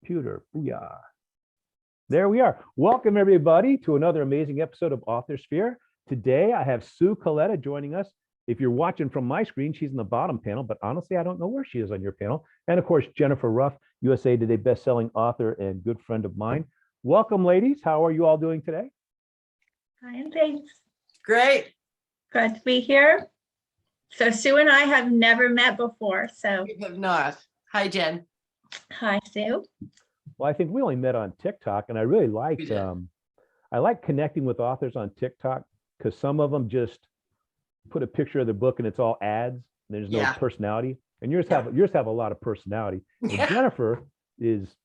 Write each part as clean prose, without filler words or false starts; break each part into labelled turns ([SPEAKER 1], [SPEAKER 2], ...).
[SPEAKER 1] computer. Booyah. There we are. Welcome everybody to another amazing episode of Author Sphere. Today I have Sue Coletta joining us. If you're watching from my screen, she's in the bottom panel, but honestly, I don't know where she is on your panel. And of course, Jenifer Ruff, USA Today bestselling author and good friend of mine. Welcome, ladies. How are you all doing today?
[SPEAKER 2] Fine, thanks.
[SPEAKER 3] Great.
[SPEAKER 2] Glad to be here. So Sue and I have never met before. So
[SPEAKER 3] We have not. Hi, Jen.
[SPEAKER 2] hi, Sue.
[SPEAKER 1] Well, I think we only met on TikTok, and I really liked,
[SPEAKER 3] We did.
[SPEAKER 1] I like connecting with authors on TikTok because some of them just put a picture of their book and it's all ads. There's no
[SPEAKER 3] Yeah.
[SPEAKER 1] personality, and yours
[SPEAKER 3] Yeah.
[SPEAKER 1] have a lot of personality. And
[SPEAKER 3] Yeah.
[SPEAKER 1] Jennifer is,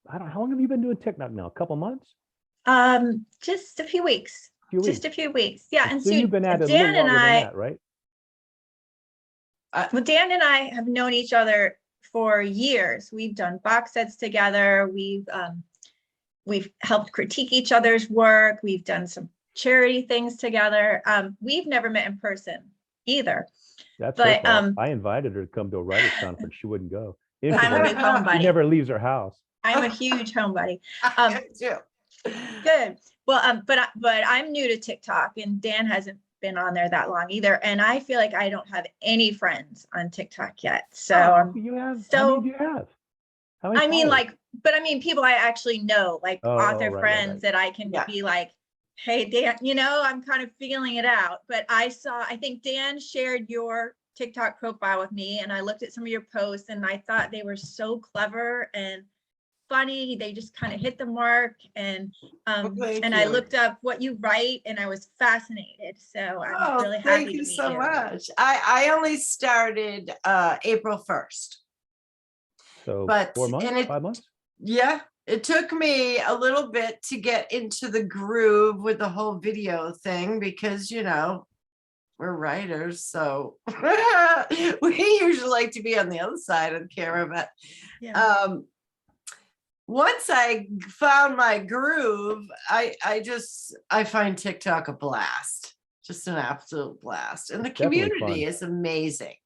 [SPEAKER 1] I don't know, how long have you been doing TikTok now? A couple months?
[SPEAKER 2] Just a few weeks.
[SPEAKER 1] Few weeks.
[SPEAKER 2] Yeah, and
[SPEAKER 1] So
[SPEAKER 2] Sue,
[SPEAKER 1] you've been at it a
[SPEAKER 2] Dan
[SPEAKER 1] little
[SPEAKER 2] and
[SPEAKER 1] longer than
[SPEAKER 2] I,
[SPEAKER 1] that, right?
[SPEAKER 2] well, Dan and I have known each other for years. We've done box sets together. We've helped critique each other's work. We've done some charity things together. We've never met in person either.
[SPEAKER 1] That's
[SPEAKER 2] But,
[SPEAKER 1] her fault. I invited her to come to a writers conference. She wouldn't go.
[SPEAKER 2] I'm a
[SPEAKER 1] Introvert.
[SPEAKER 2] big homebody.
[SPEAKER 1] She never leaves her house.
[SPEAKER 2] I'm a huge homebody.
[SPEAKER 3] I do.
[SPEAKER 2] Good. Well, but I'm new to TikTok, and Dan hasn't been on there that long either. And I feel like I don't have any friends on TikTok yet. So
[SPEAKER 1] You have,
[SPEAKER 2] so-
[SPEAKER 1] how many do you have? How many
[SPEAKER 2] I mean,
[SPEAKER 1] followers?
[SPEAKER 2] people I actually know, like
[SPEAKER 1] Oh,
[SPEAKER 2] author
[SPEAKER 1] right,
[SPEAKER 2] friends
[SPEAKER 1] right.
[SPEAKER 2] that I can
[SPEAKER 3] Yeah.
[SPEAKER 2] be like, hey, Dan, I'm kind of feeling it out. But I think Dan shared your TikTok profile with me, and I looked at some of your posts, and I thought they were so clever and funny. They just kind of hit the mark. And
[SPEAKER 3] thank
[SPEAKER 2] I
[SPEAKER 3] you.
[SPEAKER 2] looked up what you write, and I was fascinated. So I'm really happy
[SPEAKER 3] thank
[SPEAKER 2] to
[SPEAKER 3] you
[SPEAKER 2] meet
[SPEAKER 3] so
[SPEAKER 2] you.
[SPEAKER 3] much. I only started April 1st.
[SPEAKER 1] So
[SPEAKER 3] but-
[SPEAKER 1] 4 months,
[SPEAKER 3] and it-
[SPEAKER 1] 5 months?
[SPEAKER 3] Yeah, it took me a little bit to get into the groove with the whole video thing because, we're writers, so we usually like to be on the other side of the camera. But
[SPEAKER 2] Yeah.
[SPEAKER 3] once I found my groove, I find TikTok a blast, just an absolute blast. And the
[SPEAKER 1] Definitely
[SPEAKER 3] community
[SPEAKER 1] fun.
[SPEAKER 3] is amazing.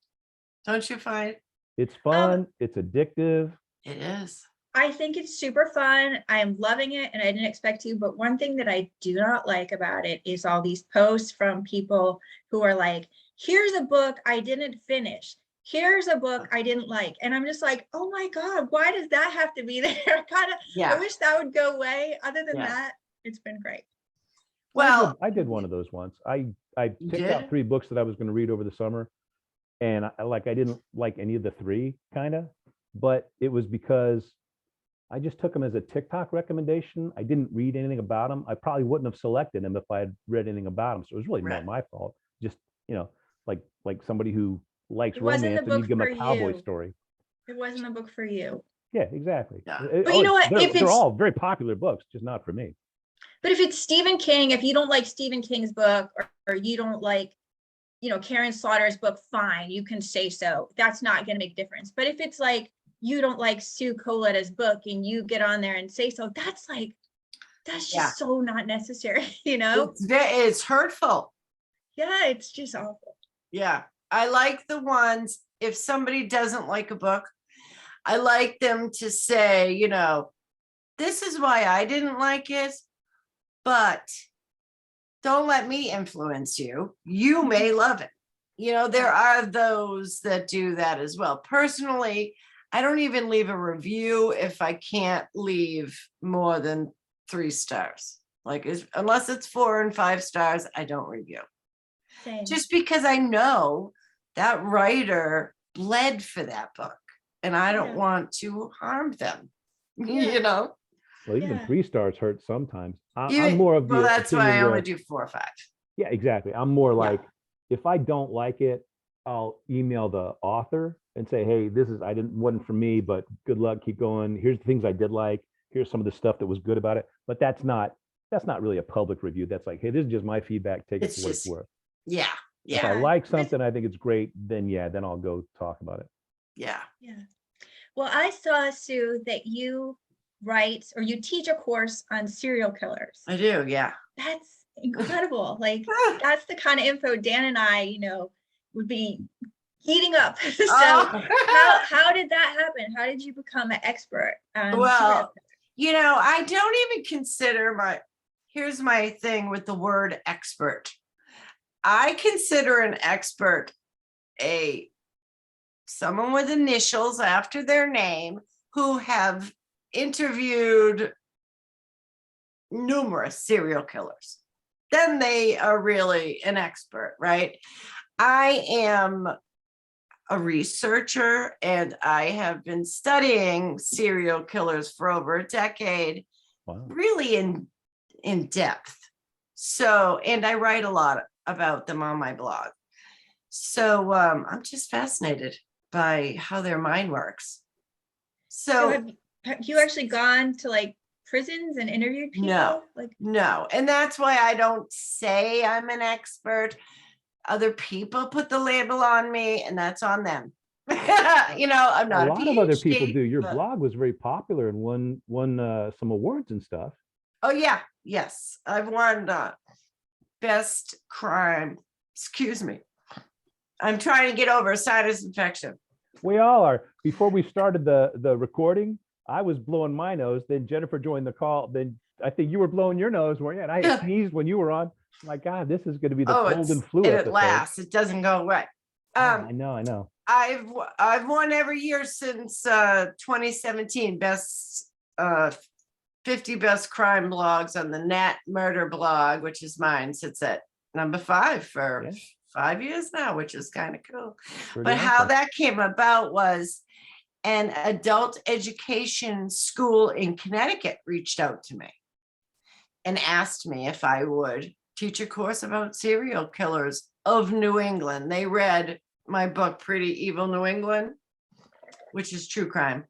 [SPEAKER 3] Don't you find?
[SPEAKER 1] It's fun. It's addictive.
[SPEAKER 3] It is.
[SPEAKER 2] I think it's super fun. I am loving it, and I didn't expect to. But one thing that I do not like about it is all these posts from people who are like, here's a book I didn't finish. Here's a book I didn't like. And I'm just like, oh my God, why does that have to be there? I
[SPEAKER 3] Yeah.
[SPEAKER 2] wish that would go away. Other than
[SPEAKER 3] Yeah.
[SPEAKER 2] that, it's been great.
[SPEAKER 3] Well,
[SPEAKER 1] I did one of those once. I
[SPEAKER 3] You
[SPEAKER 1] picked out
[SPEAKER 3] did?
[SPEAKER 1] 3 books that I was going to read over the summer, and I didn't like any of the 3, kind of, but it was because I just took them as a TikTok recommendation. I didn't read anything about them. I probably wouldn't have selected them if I had read anything about them. So it was really
[SPEAKER 3] Right.
[SPEAKER 1] not my fault. Just, like somebody who likes
[SPEAKER 2] It wasn't
[SPEAKER 1] romance
[SPEAKER 2] the
[SPEAKER 1] and you
[SPEAKER 2] book
[SPEAKER 1] give them a
[SPEAKER 2] for
[SPEAKER 1] cowboy
[SPEAKER 2] you.
[SPEAKER 1] story.
[SPEAKER 2] It wasn't a book for you.
[SPEAKER 1] Yeah, exactly.
[SPEAKER 3] Yeah.
[SPEAKER 2] But you know what? If
[SPEAKER 1] They're
[SPEAKER 2] it's-
[SPEAKER 1] all very popular books, just not for me.
[SPEAKER 2] But if it's Stephen King, if you don't like Stephen King's book, or you don't like, Karen Slaughter's book, fine, you can say so. That's not going to make a difference. But if it's like, you don't like Sue Coletta's book and you get on there and say so, that's just
[SPEAKER 3] Yeah.
[SPEAKER 2] so not necessary,
[SPEAKER 3] it's hurtful.
[SPEAKER 2] Yeah, it's just awful.
[SPEAKER 3] Yeah. I like the ones, if somebody doesn't like a book, I like them to say, this is why I didn't like it, but don't let me influence you. You may love it. There are those that do that as well. Personally, I don't even leave a review if I can't leave more than 3 stars. Unless it's 4 and 5 stars, I don't review.
[SPEAKER 2] Same.
[SPEAKER 3] Just because I know that writer bled for that book and I don't
[SPEAKER 2] Yeah.
[SPEAKER 3] want to harm them,
[SPEAKER 2] Yeah.
[SPEAKER 1] Well, even
[SPEAKER 2] Yeah.
[SPEAKER 1] 3 stars hurt sometimes. I'm more of the
[SPEAKER 3] Well, that's why I
[SPEAKER 1] opinion
[SPEAKER 3] only
[SPEAKER 1] where-
[SPEAKER 3] do 4 or 5.
[SPEAKER 1] Yeah, exactly. I'm more
[SPEAKER 3] Yeah.
[SPEAKER 1] like, if I don't like it, I'll email the author and say, hey, wasn't for me, but good luck, keep going. Here's the things I did like. Here's some of the stuff that was good about it. But that's not really a public review. That's like, hey, this is just my feedback. Take it
[SPEAKER 3] It's
[SPEAKER 1] for what it's
[SPEAKER 3] just-
[SPEAKER 1] worth.
[SPEAKER 3] Yeah.
[SPEAKER 1] If I
[SPEAKER 3] Yeah.
[SPEAKER 1] like something, I think it's great, then I'll go talk about it.
[SPEAKER 3] Yeah.
[SPEAKER 2] Yeah. Well, I saw, Sue, that you write or you teach a course on serial killers.
[SPEAKER 3] I do. Yeah.
[SPEAKER 2] That's incredible. That's the kind of info Dan and I, would be heating up. So
[SPEAKER 3] Oh.
[SPEAKER 2] how did that happen? How did you become an expert?
[SPEAKER 3] Well, I don't even consider here's my thing with the word expert. I consider an expert someone with initials after their name who have interviewed numerous serial killers. Then they are really an expert, right? I am a researcher and I have been studying serial killers for over a decade,
[SPEAKER 1] Wow.
[SPEAKER 3] really in depth. So, and I write a lot about them on my blog. So I'm just fascinated by how their mind works.
[SPEAKER 2] So
[SPEAKER 3] So
[SPEAKER 2] have you actually gone to like prisons and interviewed people?
[SPEAKER 3] No.
[SPEAKER 2] Like,
[SPEAKER 3] no, and that's why I don't say I'm an expert. Other people put the label on me, and that's on them. I'm not
[SPEAKER 1] A lot of other people
[SPEAKER 3] PhD,
[SPEAKER 1] do. Your
[SPEAKER 3] but-
[SPEAKER 1] blog was very popular and won some awards and stuff.
[SPEAKER 3] Oh yeah, yes, I've won best crime. Excuse me, I'm trying to get over a sinus infection.
[SPEAKER 1] We all are. Before we started the recording, I was blowing my nose. Then Jenifer joined the call. Then I think you were blowing your nose, weren't you? And I sneezed when you were on. My God, this is going to be the cold and flu
[SPEAKER 3] and
[SPEAKER 1] episode.
[SPEAKER 3] it lasts. It doesn't go away.
[SPEAKER 1] I know.
[SPEAKER 3] I've won every year since 2017. Best 50 best crime blogs on the Nat Murder blog, which is mine, sits at number 5 for 5 years now, which is kind of cool.
[SPEAKER 1] Pretty
[SPEAKER 3] But how
[SPEAKER 1] awesome.
[SPEAKER 3] that came about was an adult education school in Connecticut reached out to me and asked me if I would teach a course about serial killers of New England. They read my book, Pretty Evil New England, which is true crime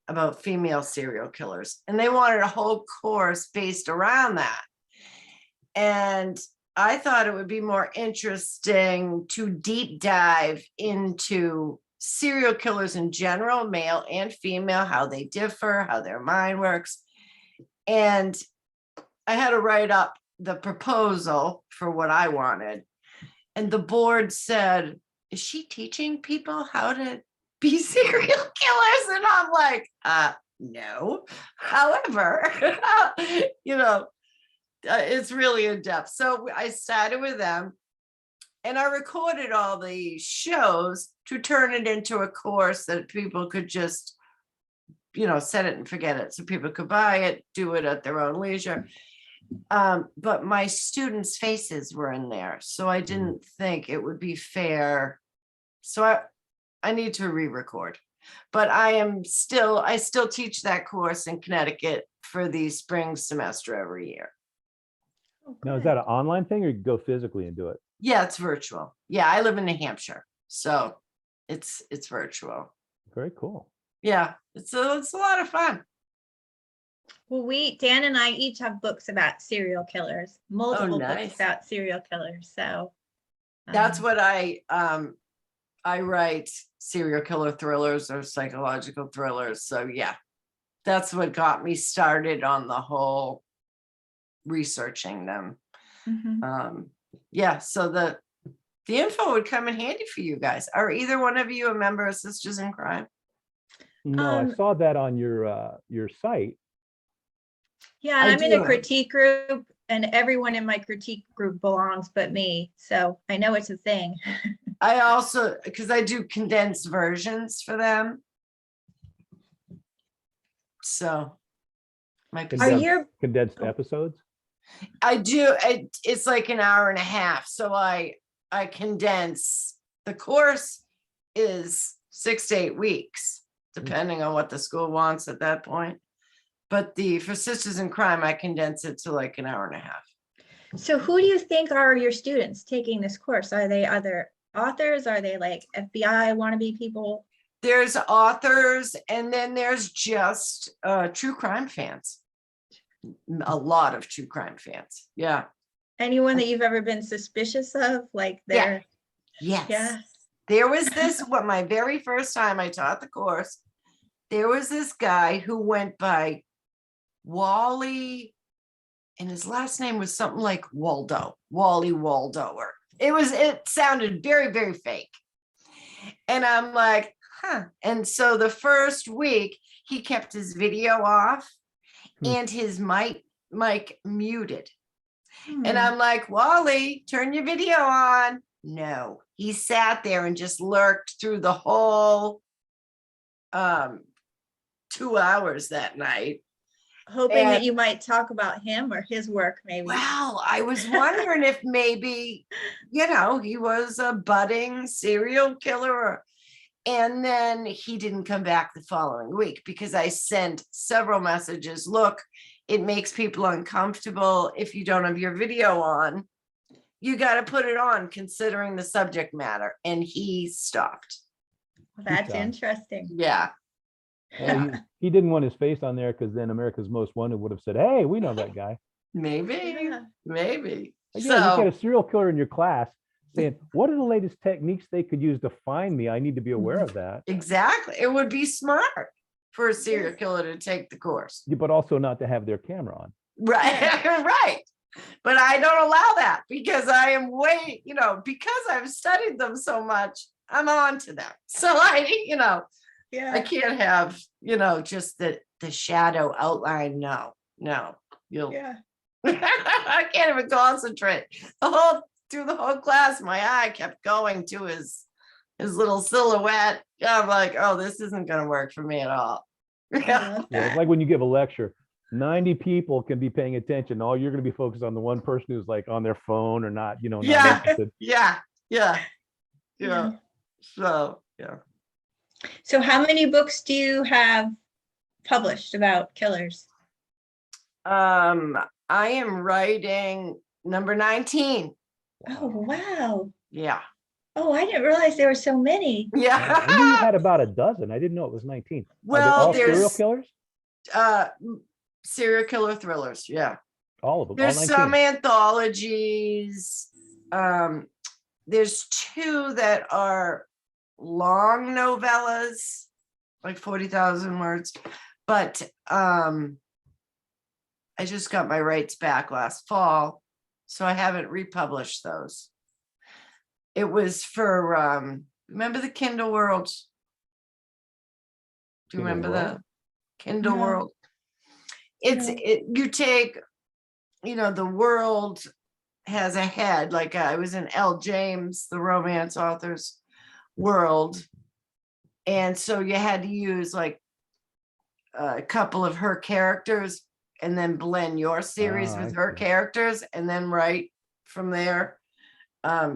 [SPEAKER 3] about female serial killers. And they wanted a whole course based around that. And I thought it would be more interesting to deep dive into serial killers in general, male and female, how they differ, how their mind works. And I had to write up the proposal for what I wanted. And the board said, is she teaching people how to be serial killers? And I'm like, no. However, it's really in depth. So I started with them and I recorded all the shows to turn it into a course that people could just, set it and forget it. So people could buy it, do it at their own leisure. But my students' faces were in there. So I didn't think it would be fair. So I need to re-record. But I still teach that course in Connecticut for the spring semester every year.
[SPEAKER 1] Now, is that an online thing or you go physically and do it?
[SPEAKER 3] Yeah, it's virtual. Yeah, I live in New Hampshire, so it's virtual.
[SPEAKER 1] Very cool.
[SPEAKER 3] Yeah, it's a lot of fun.
[SPEAKER 2] Well, Dan and I each have books about serial killers, multiple
[SPEAKER 3] nice.
[SPEAKER 2] books about serial killers. So
[SPEAKER 3] That's what I write, serial killer thrillers or psychological thrillers. So yeah, that's what got me started on the whole researching them. So the info would come in handy for you guys. Are either one of you a member of Sisters in Crime?
[SPEAKER 1] No, I saw that on your site.
[SPEAKER 2] Yeah, I'm in a critique group and everyone in my critique group belongs but me. So I know it's a thing.
[SPEAKER 3] I also, because I do condensed versions for them. So
[SPEAKER 1] condensed episodes?
[SPEAKER 3] I do. It's like an hour and a half. So I condense. The course is 6 to 8 weeks, depending on what the school wants at that point. But for Sisters in Crime, I condense it to like an hour and a half.
[SPEAKER 2] So who do you think are your students taking this course? Are they other authors? Are they like FBI wannabe people?
[SPEAKER 3] There's authors, and then there's just true crime fans. A lot of true crime fans. Yeah.
[SPEAKER 2] Anyone that you've ever been suspicious of? Like they're
[SPEAKER 3] Yes.
[SPEAKER 2] Yeah.
[SPEAKER 3] There was my very first time I taught the course, there was this guy who went by Wally, and his last name was something like Wally Waldo, or it sounded very, very fake. And I'm like, huh. And so the first week he kept his video off and his mic muted. And I'm like, Wally, turn your video on. No, he sat there and just lurked through the whole 2 hours that night.
[SPEAKER 2] Hoping that you might talk about him or his work, maybe.
[SPEAKER 3] Well, I was wondering if maybe, he was a budding serial killer. And then he didn't come back the following week because I sent several messages. Look, it makes people uncomfortable if you don't have your video on. You got to put it on considering the subject matter. And he stopped.
[SPEAKER 2] That's interesting.
[SPEAKER 3] Yeah.
[SPEAKER 1] Well, he didn't want his face on there because then America's Most Wanted would have said, hey, we know that guy.
[SPEAKER 3] Maybe.
[SPEAKER 1] Like,
[SPEAKER 3] So
[SPEAKER 1] you got a serial killer in your class saying, what are the latest techniques they could use to find me? I need to be aware of that.
[SPEAKER 3] exactly. It would be smart for a serial killer to take the course.
[SPEAKER 1] But also not to have their camera on.
[SPEAKER 3] Right. Right. But I don't allow that because I am because I've studied them so much, I'm on to them. So I can't have, just the shadow outline. No, you'll, I can't even concentrate. Through the whole class, my eye kept going to his little silhouette. I'm like, oh, this isn't going to work for me at all.
[SPEAKER 1] Yeah, it's like when you give a lecture, 90 people can be paying attention. All you're going to be focused on the one person who's like on their phone or not, not interested.
[SPEAKER 3] Yeah. So, yeah.
[SPEAKER 2] So how many books do you have published about killers?
[SPEAKER 3] I am writing number 19.
[SPEAKER 2] Oh, wow.
[SPEAKER 3] Yeah.
[SPEAKER 2] Oh, I didn't realize there were so many.
[SPEAKER 3] Yeah.
[SPEAKER 1] I knew you had about a dozen. I didn't know it was 19.
[SPEAKER 3] Well,
[SPEAKER 1] all serial killers?
[SPEAKER 3] Serial killer thrillers. Yeah.
[SPEAKER 1] All of them.
[SPEAKER 3] There's
[SPEAKER 1] all 19.
[SPEAKER 3] some anthologies. There's 2 that are long novellas, like 40,000 words. But I just got my rights back last fall, so I haven't republished those. It was for remember the Kindle World? Do you remember that? Kindle World. You take, the world has a head, like I was in L. James, the romance author's world. And so you had to use like a couple of her characters and then blend your series with her characters and then write from there.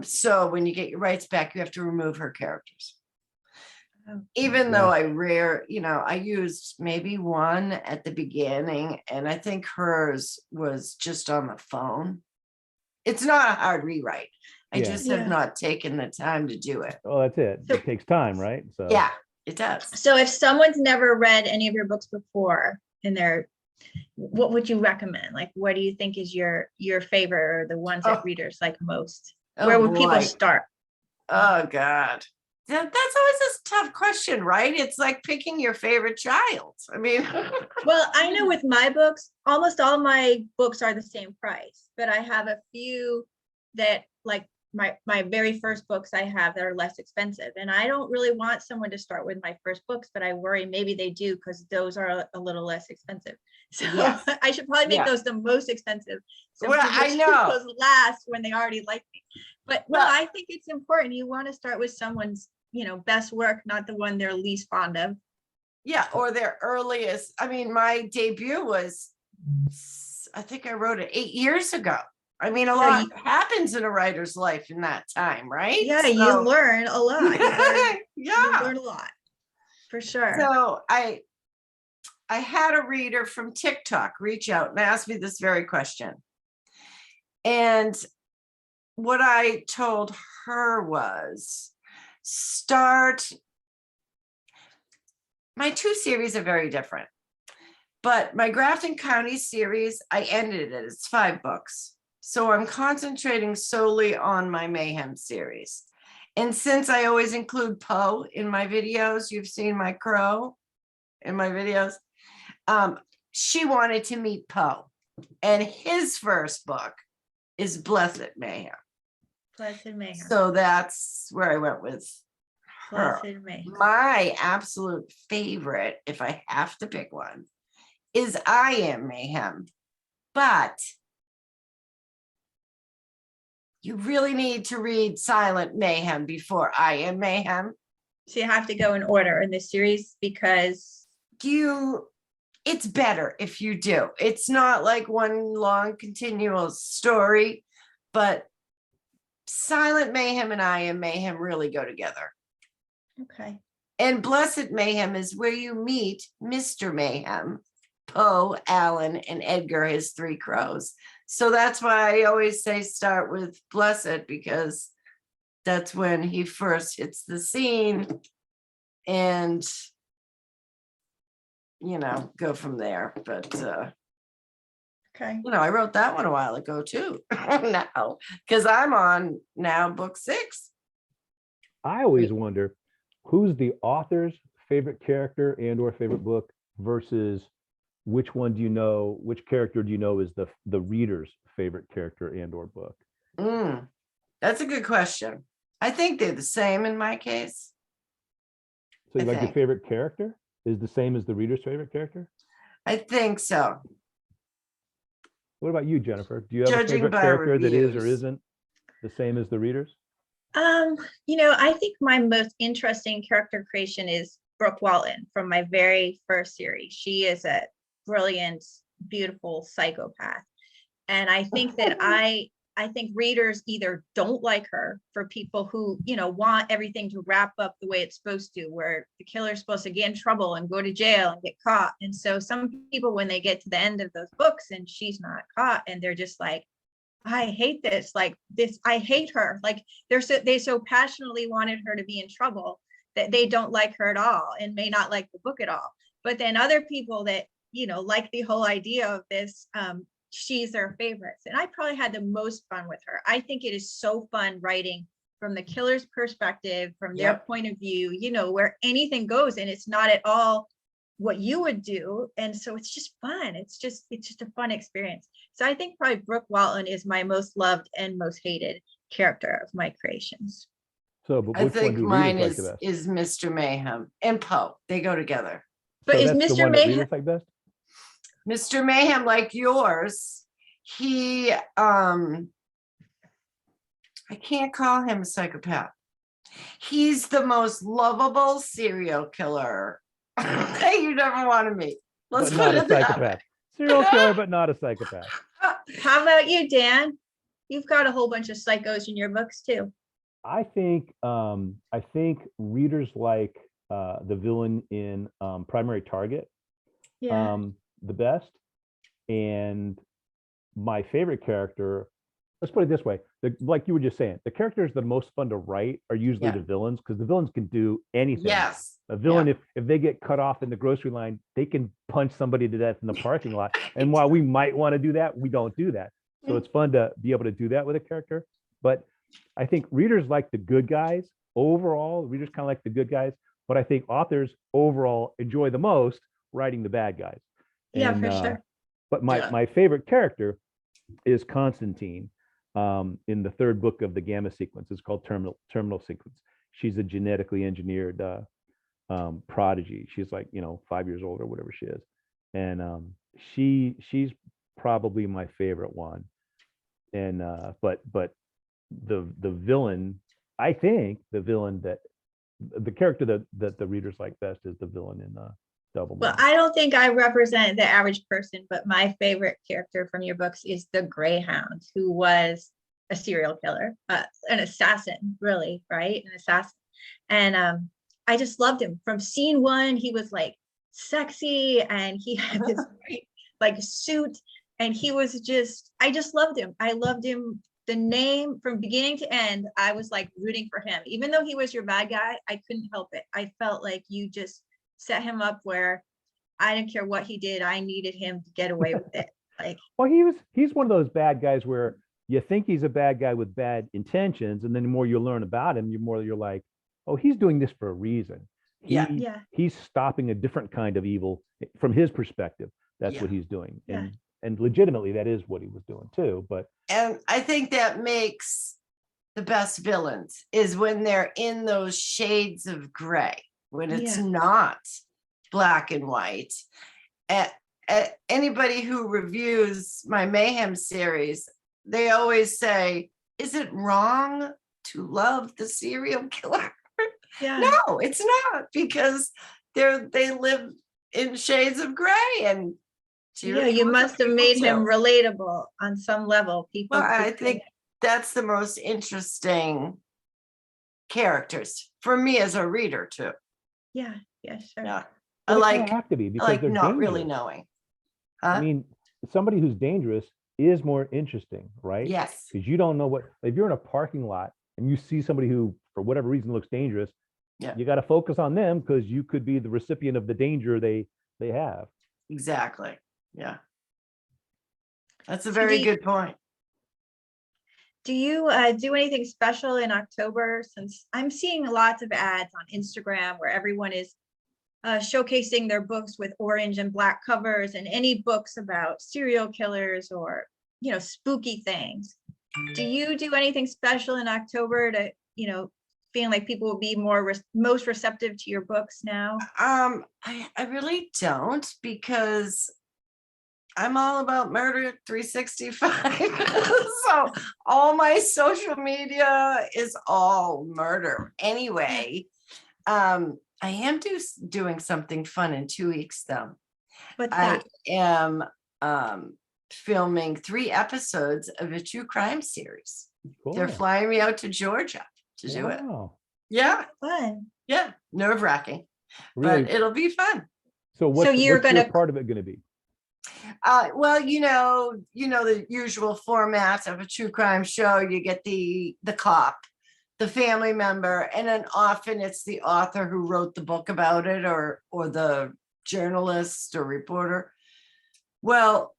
[SPEAKER 3] So when you get your rights back, you have to remove her characters. Even though I used maybe one at the beginning, and I think hers was just on the phone. It's not a hard rewrite. I just have not taken the time to do it.
[SPEAKER 1] Oh, that's it. It takes time, right? So
[SPEAKER 3] yeah, it does.
[SPEAKER 2] So if someone's never read any of your books before what would you recommend? Like, what do you think is your favorite or the ones that readers like most? Where would people start?
[SPEAKER 3] Oh, God. That's always a tough question, right? It's like picking your favorite child. I mean,
[SPEAKER 2] well, I know with my books, almost all my books are the same price, but I have a few that like my very first books I have that are less expensive. And I don't really want someone to start with my first books, but I worry maybe they do because those are a little less expensive. So I should probably make those the most expensive. So
[SPEAKER 3] I know
[SPEAKER 2] those last when they already like me. But I think it's important. You want to start with someone's best work, not the one they're least fond of.
[SPEAKER 3] Yeah, or their earliest. I mean, my debut was, I think I wrote it 8 years ago. I mean, a lot happens in a writer's life in that time, right?
[SPEAKER 2] Yeah, so, you learn a lot. You
[SPEAKER 3] you
[SPEAKER 2] learn a lot, for sure.
[SPEAKER 3] So I had a reader from TikTok reach out and ask me this very question. And what I told her was, my 2 series are very different, but my Grafton County series, I ended it. It's 5 books. So I'm concentrating solely on my Mayhem series. And since I always include Poe in my videos, you've seen my crow in my videos. She wanted to meet Poe, and his first book is Blessed Mayhem.
[SPEAKER 2] Blessed Mayhem.
[SPEAKER 3] So that's where I went with her.
[SPEAKER 2] Blessed Mayhem.
[SPEAKER 3] My absolute favorite, if I have to pick one, is I Am Mayhem. But you really need to read Silent Mayhem before I Am Mayhem.
[SPEAKER 2] So you have to go in order in this series because
[SPEAKER 3] It's better if you do. It's not like one long continual story, but Silent Mayhem and I Am Mayhem really go together.
[SPEAKER 2] okay.
[SPEAKER 3] And Blessed Mayhem is where you meet Mr. Mayhem, Poe, Alan, and Edgar, his three crows. So that's why I always say start with Blessed, because that's when he first hits the scene, and go from there. But
[SPEAKER 2] Okay.
[SPEAKER 3] I wrote that one a while ago too. Now, because I'm on now book 6.
[SPEAKER 1] I always wonder who's the author's favorite character and or favorite book versus which character do you know is the reader's favorite character and or book?
[SPEAKER 3] That's a good question. I think they're the same in my case.
[SPEAKER 1] So
[SPEAKER 3] I
[SPEAKER 1] your
[SPEAKER 3] think.
[SPEAKER 1] favorite character is the same as the reader's favorite character?
[SPEAKER 3] I think so.
[SPEAKER 1] What about you, Jenifer? Do you have a
[SPEAKER 3] Judging
[SPEAKER 1] favorite
[SPEAKER 3] by
[SPEAKER 1] character that is or
[SPEAKER 3] reviews.
[SPEAKER 1] isn't the same as the reader's?
[SPEAKER 2] I think my most interesting character creation is Brooke Walton from my very first series. She is a brilliant, beautiful psychopath. And I think that I think readers either don't like her for people who, want everything to wrap up the way it's supposed to, where the killer's supposed to get in trouble and go to jail and get caught. And so some people, when they get to the end of those books and she's not caught, and they're just like, I hate this, I hate her. Like they so passionately wanted her to be in trouble that they don't like her at all and may not like the book at all. But then other people that, like the whole idea of this, she's their favorites. And I probably had the most fun with her. I think it is so fun writing from the killer's perspective, from their point of view, where anything goes, and it's not at all what you would do. And so it's just fun. It's just a fun experience. So I think probably Brooke Walton is my most loved and most hated character of my creations.
[SPEAKER 1] So, but
[SPEAKER 3] I
[SPEAKER 1] which one
[SPEAKER 3] think
[SPEAKER 1] do
[SPEAKER 3] mine
[SPEAKER 1] readers like the best?
[SPEAKER 3] is Mr. Mayhem and Poe. They go together.
[SPEAKER 2] But
[SPEAKER 1] So
[SPEAKER 2] is
[SPEAKER 1] that's the
[SPEAKER 2] Mr.
[SPEAKER 1] one that
[SPEAKER 2] Mayhem,
[SPEAKER 1] readers like best?
[SPEAKER 3] Mr. Mayhem, like yours, he I can't call him a psychopath. He's the most lovable serial killer you never want to meet. Let's
[SPEAKER 1] But not
[SPEAKER 3] put
[SPEAKER 1] a
[SPEAKER 3] it that
[SPEAKER 1] psychopath. Serial killer, but not a psychopath.
[SPEAKER 2] how about you, Dan? You've got a whole bunch of psychos in your books too.
[SPEAKER 1] I think readers like the villain in Primary Target the best. And my favorite character, let's put it this way, like you were just saying, the characters that are most fun to write are usually the villains, because the villains can do anything.
[SPEAKER 3] Yes.
[SPEAKER 1] A villain, if they get cut off in the grocery line, they can punch somebody to death in the parking lot. And while we might want to do that, we don't do that. So it's fun to be able to do that with a character. But I think readers like the good guys overall. Readers kind of like the good guys, but I think authors overall enjoy the most writing the bad guys.
[SPEAKER 2] Yeah,
[SPEAKER 1] And,
[SPEAKER 2] for sure.
[SPEAKER 1] But my favorite character is Constantine in the third book of the Gamma sequence. It's called Terminal Sequence. She's a genetically engineered prodigy. She's 5 years old or whatever she is. And she's probably my favorite one. And but the villain, I think the villain the character that the readers like best is the villain in Double.
[SPEAKER 2] Well, I don't think I represent the average person, but my favorite character from your books is the Greyhound, who was a serial killer, an assassin, really, right? An assassin. And I just loved him. From scene one, he was sexy, and he had this great suit, and he was I just loved him. I loved him. The name from beginning to end, I was rooting for him. Even though he was your bad guy, I couldn't help it. I felt like you just set him up where I didn't care what he did. I needed him to get away with it.
[SPEAKER 1] Well, he's one of those bad guys where you think he's a bad guy with bad intentions, and then the more you learn about him, you're like, oh, he's doing this for a reason. He's stopping a different kind of evil from his perspective. That's what he's doing. And legitimately that is what he was doing too. And
[SPEAKER 3] I think that makes the best villains is when they're in those shades of gray, when it's not black and white. Anybody who reviews my Mayhem series, they always say, is it wrong to love the serial killer?
[SPEAKER 2] Yeah.
[SPEAKER 3] No, it's not, because they live in shades of gray, and
[SPEAKER 2] Yeah, you must have made him relatable on some level. People.
[SPEAKER 3] Well, I think that's the most interesting characters for me as a reader too.
[SPEAKER 2] Yeah, yeah, sure.
[SPEAKER 3] Yeah,
[SPEAKER 1] Well,
[SPEAKER 3] I
[SPEAKER 1] they
[SPEAKER 3] like
[SPEAKER 1] kinda have to be
[SPEAKER 3] I
[SPEAKER 1] because
[SPEAKER 3] like
[SPEAKER 1] they're
[SPEAKER 3] not really
[SPEAKER 1] dangerous.
[SPEAKER 3] knowing.
[SPEAKER 1] I mean, somebody who's dangerous is more interesting, right?
[SPEAKER 3] Yes,
[SPEAKER 1] Because you don't know what, if you're in a parking lot and you see somebody who, for whatever reason, looks dangerous,
[SPEAKER 3] Yeah.
[SPEAKER 1] you got to focus on them because you could be the recipient of the danger they have.
[SPEAKER 3] exactly. Yeah, that's a
[SPEAKER 2] So
[SPEAKER 3] very good point.
[SPEAKER 2] do you do anything special in October? Since I'm seeing lots of ads on Instagram where everyone is showcasing their books with orange and black covers, and any books about serial killers or, you know, spooky things. Do you do anything special in October to, you know, feeling like people will be most receptive to your books now?
[SPEAKER 3] I really don't, because I'm all about murder 365. So all my social media is all murder anyway. I am doing something fun in 2 weeks though.
[SPEAKER 2] What's
[SPEAKER 3] I
[SPEAKER 2] that?
[SPEAKER 3] am filming 3 episodes of a true crime series. They're
[SPEAKER 1] Cool.
[SPEAKER 3] flying me out to Georgia to do it.
[SPEAKER 1] Wow.
[SPEAKER 3] Yeah,
[SPEAKER 2] Fun.
[SPEAKER 3] yeah, nerve-wracking,
[SPEAKER 1] Really?
[SPEAKER 3] but it'll be fun.
[SPEAKER 1] So what's
[SPEAKER 2] you're
[SPEAKER 1] your
[SPEAKER 2] gonna-
[SPEAKER 1] part of it going to be?
[SPEAKER 3] Well, you know the usual format of a true crime show. You get the cop, the family member, and then often it's the author who wrote the book about it, or the journalist or reporter. Well,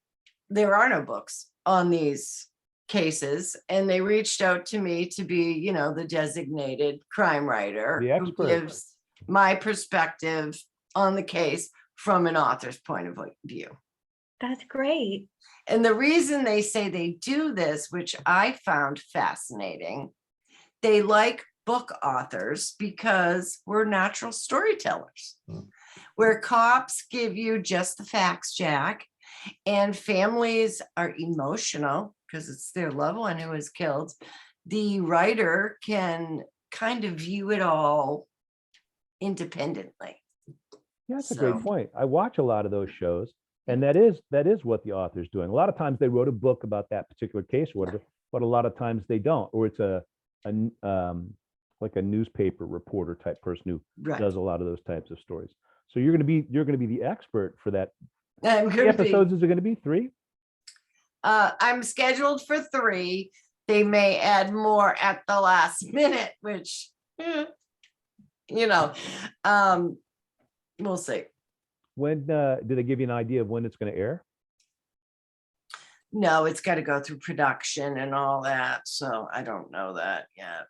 [SPEAKER 3] there are no books on these cases, and they reached out to me to be, you know, the designated crime writer
[SPEAKER 1] The
[SPEAKER 3] who
[SPEAKER 1] expert.
[SPEAKER 3] gives my perspective on the case from an author's point of view.
[SPEAKER 2] That's great.
[SPEAKER 3] And the reason they say they do this, which I found fascinating, they like book authors because we're natural storytellers. Where cops give you just the facts, Jack, and families are emotional because it's their loved one who was killed, the writer can kind of view it all independently.
[SPEAKER 1] Yeah, that's a
[SPEAKER 3] So-
[SPEAKER 1] great point. I watch a lot of those shows, and that is what the author's doing. A lot of times they wrote a book about that particular case or whatever, but a lot of times they don't, or it's like a newspaper reporter type person who
[SPEAKER 3] Right.
[SPEAKER 1] does a lot of those types of stories. So you're going to be the expert for that.
[SPEAKER 3] I'm
[SPEAKER 1] How many
[SPEAKER 3] gonna be-
[SPEAKER 1] episodes is it going to be? 3?
[SPEAKER 3] I'm scheduled for 3. They may add more at the last minute, which, you know, we'll see.
[SPEAKER 1] When did they give you an idea of when it's going to air?
[SPEAKER 3] No, it's got to go through production and all that. So I don't know that yet.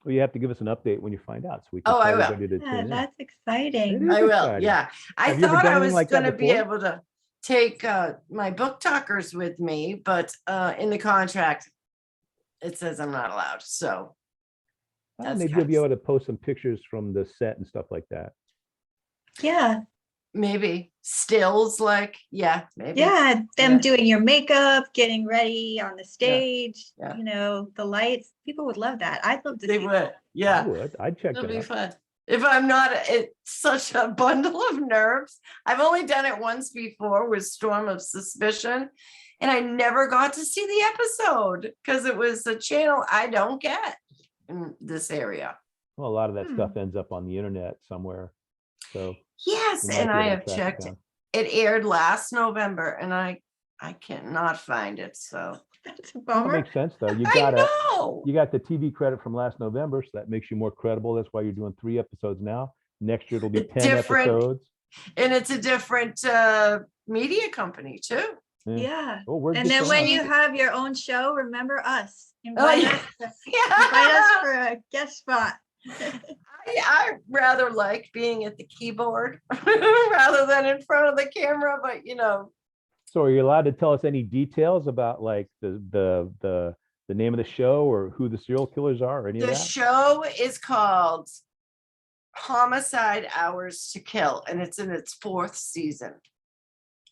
[SPEAKER 1] Well, you have to give us an update when you find out, so we can
[SPEAKER 3] Oh, I
[SPEAKER 1] tell
[SPEAKER 3] will.
[SPEAKER 1] everybody to
[SPEAKER 2] Yeah,
[SPEAKER 1] tune in.
[SPEAKER 2] that's exciting.
[SPEAKER 1] It is
[SPEAKER 3] I will.
[SPEAKER 1] exciting.
[SPEAKER 3] Yeah. I
[SPEAKER 1] Have you ever
[SPEAKER 3] thought
[SPEAKER 1] done
[SPEAKER 3] I
[SPEAKER 1] anything
[SPEAKER 3] was
[SPEAKER 1] like that
[SPEAKER 3] going to be
[SPEAKER 1] before?
[SPEAKER 3] able to take my book talkers with me, but in the contract, it says I'm not allowed. So that's
[SPEAKER 1] Maybe you'll be
[SPEAKER 3] kinda-
[SPEAKER 1] able to post some pictures from the set and stuff like that.
[SPEAKER 2] Yeah.
[SPEAKER 3] maybe stills, like, yeah, maybe.
[SPEAKER 2] Yeah. Them
[SPEAKER 3] Yeah.
[SPEAKER 2] doing your makeup, getting ready on the stage,
[SPEAKER 3] Yeah.
[SPEAKER 2] you know, the lights. People would love that. I'd love to
[SPEAKER 3] They
[SPEAKER 2] see
[SPEAKER 3] would.
[SPEAKER 2] that.
[SPEAKER 1] I
[SPEAKER 3] Yeah.
[SPEAKER 1] would. I'd check
[SPEAKER 3] It'll
[SPEAKER 1] that
[SPEAKER 3] be
[SPEAKER 1] out.
[SPEAKER 3] fun. If I'm not, it's such a bundle of nerves. I've only done it once before with Storm of Suspicion, and I never got to see the episode because it was a channel I don't get in this area.
[SPEAKER 1] Well, a lot of that
[SPEAKER 2] Hmm.
[SPEAKER 1] stuff ends up on the internet somewhere. So
[SPEAKER 3] Yes,
[SPEAKER 1] you might
[SPEAKER 3] and
[SPEAKER 1] be
[SPEAKER 3] I
[SPEAKER 1] able
[SPEAKER 3] have
[SPEAKER 1] to track
[SPEAKER 3] checked
[SPEAKER 1] it
[SPEAKER 3] it.
[SPEAKER 1] down.
[SPEAKER 3] It aired last November, and I cannot find it. So
[SPEAKER 2] That's a
[SPEAKER 1] That
[SPEAKER 2] bummer.
[SPEAKER 1] makes sense, though. You
[SPEAKER 3] I
[SPEAKER 1] got
[SPEAKER 3] know.
[SPEAKER 1] the TV credit from last November, so that makes you more credible. That's why you're doing 3 episodes now. Next year it'll be
[SPEAKER 3] It's
[SPEAKER 1] 10
[SPEAKER 3] different.
[SPEAKER 1] episodes.
[SPEAKER 3] And it's a different media company too.
[SPEAKER 2] Yeah.
[SPEAKER 1] Oh, where'd
[SPEAKER 2] And
[SPEAKER 1] this
[SPEAKER 2] then
[SPEAKER 1] go
[SPEAKER 2] when
[SPEAKER 1] out?
[SPEAKER 2] you have your own show, remember us.
[SPEAKER 3] Oh,
[SPEAKER 2] Invite
[SPEAKER 3] yeah.
[SPEAKER 2] us invite us for a guest spot.
[SPEAKER 3] I rather like being at the keyboard rather than in front of the camera, but you know,
[SPEAKER 1] So are you allowed to tell us any details about like the the name of the show or who the serial killers are or any of
[SPEAKER 3] The
[SPEAKER 1] that?
[SPEAKER 3] show is called Homicide: Hours to Kill, and it's in its 4th season.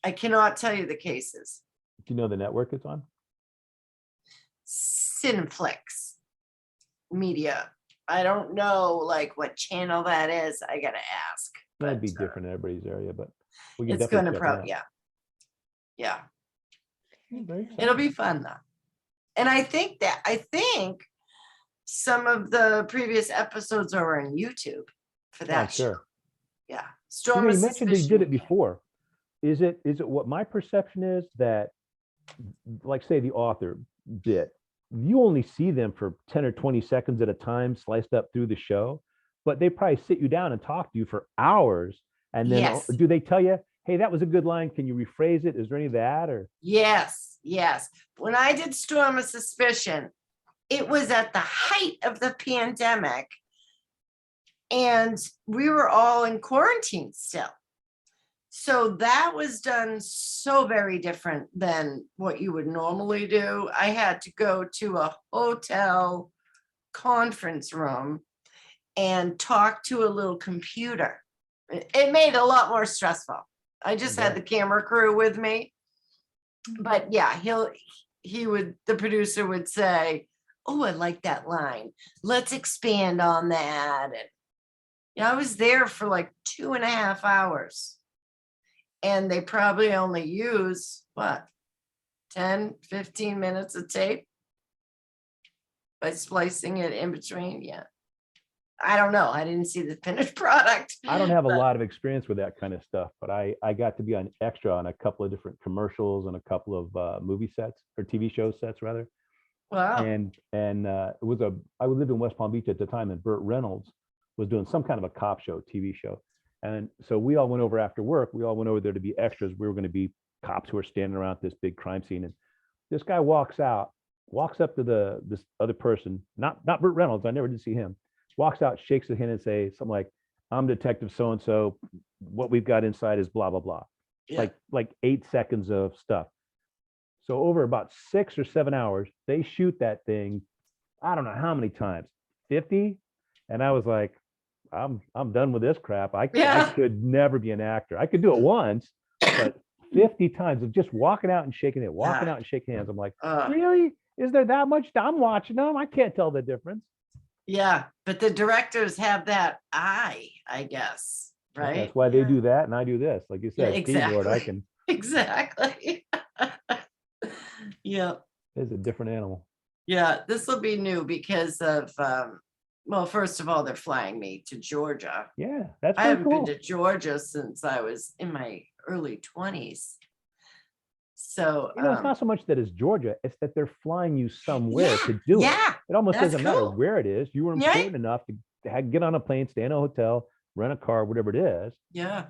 [SPEAKER 3] I cannot tell you the cases.
[SPEAKER 1] Do you know the network it's on?
[SPEAKER 3] Cineflix Media. I don't know like what channel that is. I gotta ask.
[SPEAKER 1] That'd be
[SPEAKER 3] but,
[SPEAKER 1] different in everybody's area, but we can
[SPEAKER 3] It's
[SPEAKER 1] definitely
[SPEAKER 3] gonna
[SPEAKER 1] check it out.
[SPEAKER 3] yeah.
[SPEAKER 1] Very exciting.
[SPEAKER 3] It'll be fun though. And I think some of the previous episodes are on YouTube for
[SPEAKER 1] Oh,
[SPEAKER 3] that
[SPEAKER 1] I'm sure.
[SPEAKER 3] show. Yeah.
[SPEAKER 1] You
[SPEAKER 3] Storm
[SPEAKER 1] know,
[SPEAKER 3] of
[SPEAKER 1] you mentioned you
[SPEAKER 3] Suspicion
[SPEAKER 1] did it
[SPEAKER 3] weekend.
[SPEAKER 1] before. Is it what my perception is that, like, say the author bit, you only see them for 10 or 20 seconds at a time, sliced up through the show, but they probably sit you down and talk to you for hours. And then
[SPEAKER 3] Yes.
[SPEAKER 1] do they tell you, hey, that was a good line, can you rephrase it? Is there any of that? Or
[SPEAKER 3] Yes. When I did Storm of Suspicion, it was at the height of the pandemic. And we were all in quarantine still. So that was done so very different than what you would normally do. I had to go to a hotel conference room and talk to a little computer. It made it a lot more stressful. I just had the camera crew with me. But yeah, the producer would say, oh, I like that line. Let's expand on that. And I was there for like 2.5 hours. And they probably only use 10, 15 minutes of tape by splicing it in between. Yeah. I don't know. I didn't see the finished product.
[SPEAKER 1] I don't have a lot of experience with that kind of stuff, but I got to be on extra on a couple of different commercials and a couple of movie sets or TV show sets rather.
[SPEAKER 3] Wow.
[SPEAKER 1] And it was I lived in West Palm Beach at the time, and Burt Reynolds was doing some kind of a cop show, TV show. And so we all went over after work. We all went over there to be extras. We were going to be cops who were standing around this big crime scene. And this guy walks up to this other person, not Burt Reynolds. I never did see him. Walks out, shakes his hand and say something like, I'm Detective so-and-so. What we've got inside is blah, blah, blah.
[SPEAKER 3] Yeah.
[SPEAKER 1] Like 8 seconds of stuff. So over about 6 or 7 hours, they shoot that thing. I don't know how many times, 50. And I was like, I'm done with this crap. I could never be an actor. I could do it once, but 50 times of just walking out and shaking it, walking out and shaking hands. I'm like, really? Is there that much? I'm watching them. I can't tell the difference.
[SPEAKER 3] Yeah, but the directors have that eye, I guess, right?
[SPEAKER 1] That's why they do that, and I do this. Like you said,
[SPEAKER 3] exactly.
[SPEAKER 1] keyboard, I can.
[SPEAKER 3] Exactly. Yeah.
[SPEAKER 1] It's a different animal.
[SPEAKER 3] Yeah, this will be new because of, well, first of all, they're flying me to Georgia.
[SPEAKER 1] Yeah, that's
[SPEAKER 3] I
[SPEAKER 1] pretty
[SPEAKER 3] haven't
[SPEAKER 1] cool.
[SPEAKER 3] been to Georgia since I was in my early 20s. So,
[SPEAKER 1] it's not so much that it's Georgia, it's that they're flying you somewhere to do it.
[SPEAKER 3] Yeah,
[SPEAKER 1] It almost
[SPEAKER 3] that's
[SPEAKER 1] doesn't matter
[SPEAKER 3] cool.
[SPEAKER 1] where it is. You were
[SPEAKER 3] Right.
[SPEAKER 1] important enough to get on a plane, stay in a hotel, rent a car, whatever it is.
[SPEAKER 3] Yeah.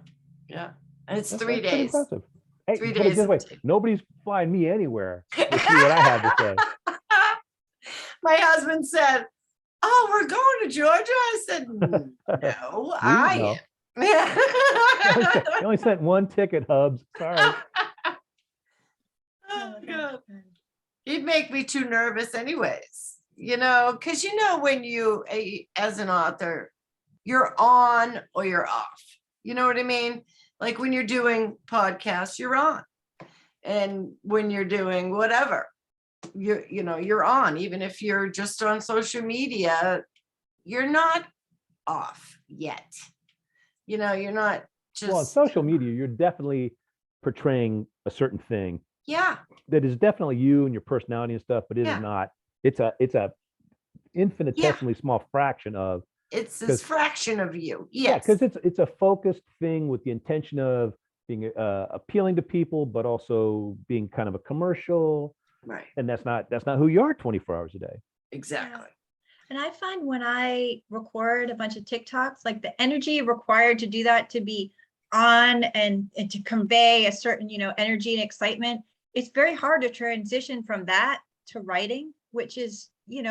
[SPEAKER 3] And it's
[SPEAKER 1] That's
[SPEAKER 3] 3
[SPEAKER 1] pretty
[SPEAKER 3] days.
[SPEAKER 1] impressive. Hey,
[SPEAKER 3] 3
[SPEAKER 1] put it
[SPEAKER 3] days
[SPEAKER 1] this
[SPEAKER 3] of
[SPEAKER 1] way,
[SPEAKER 3] tape.
[SPEAKER 1] nobody's flying me anywhere to see what I have to say.
[SPEAKER 3] My husband said, oh, we're going to Georgia. I said, no, I
[SPEAKER 1] know.
[SPEAKER 3] am.
[SPEAKER 1] You only sent one ticket, Hubs. Sorry.
[SPEAKER 3] Oh, God. He'd make me too nervous anyways, because when you, as an author, you're on or you're off. You know what I mean? Like when you're doing podcasts, you're on. And when you're doing whatever, you're on. Even if you're just on social media, you're not off yet. You're not just.
[SPEAKER 1] Well, on social media, you're definitely portraying a certain thing.
[SPEAKER 3] Yeah.
[SPEAKER 1] That is definitely you and your personality and stuff, but it is not. It's a infinitesimally small fraction of.
[SPEAKER 3] It's this fraction of you.
[SPEAKER 1] Yeah,
[SPEAKER 3] Yes.
[SPEAKER 1] because it's a focused thing with the intention of being appealing to people, but also being kind of a commercial.
[SPEAKER 3] Right.
[SPEAKER 1] And that's not who you are 24 hours a day.
[SPEAKER 3] Exactly.
[SPEAKER 2] And I find when I record a bunch of TikToks, like the energy required to do that, to be on and to convey a certain, energy and excitement, it's very hard to transition from that to writing, which is, you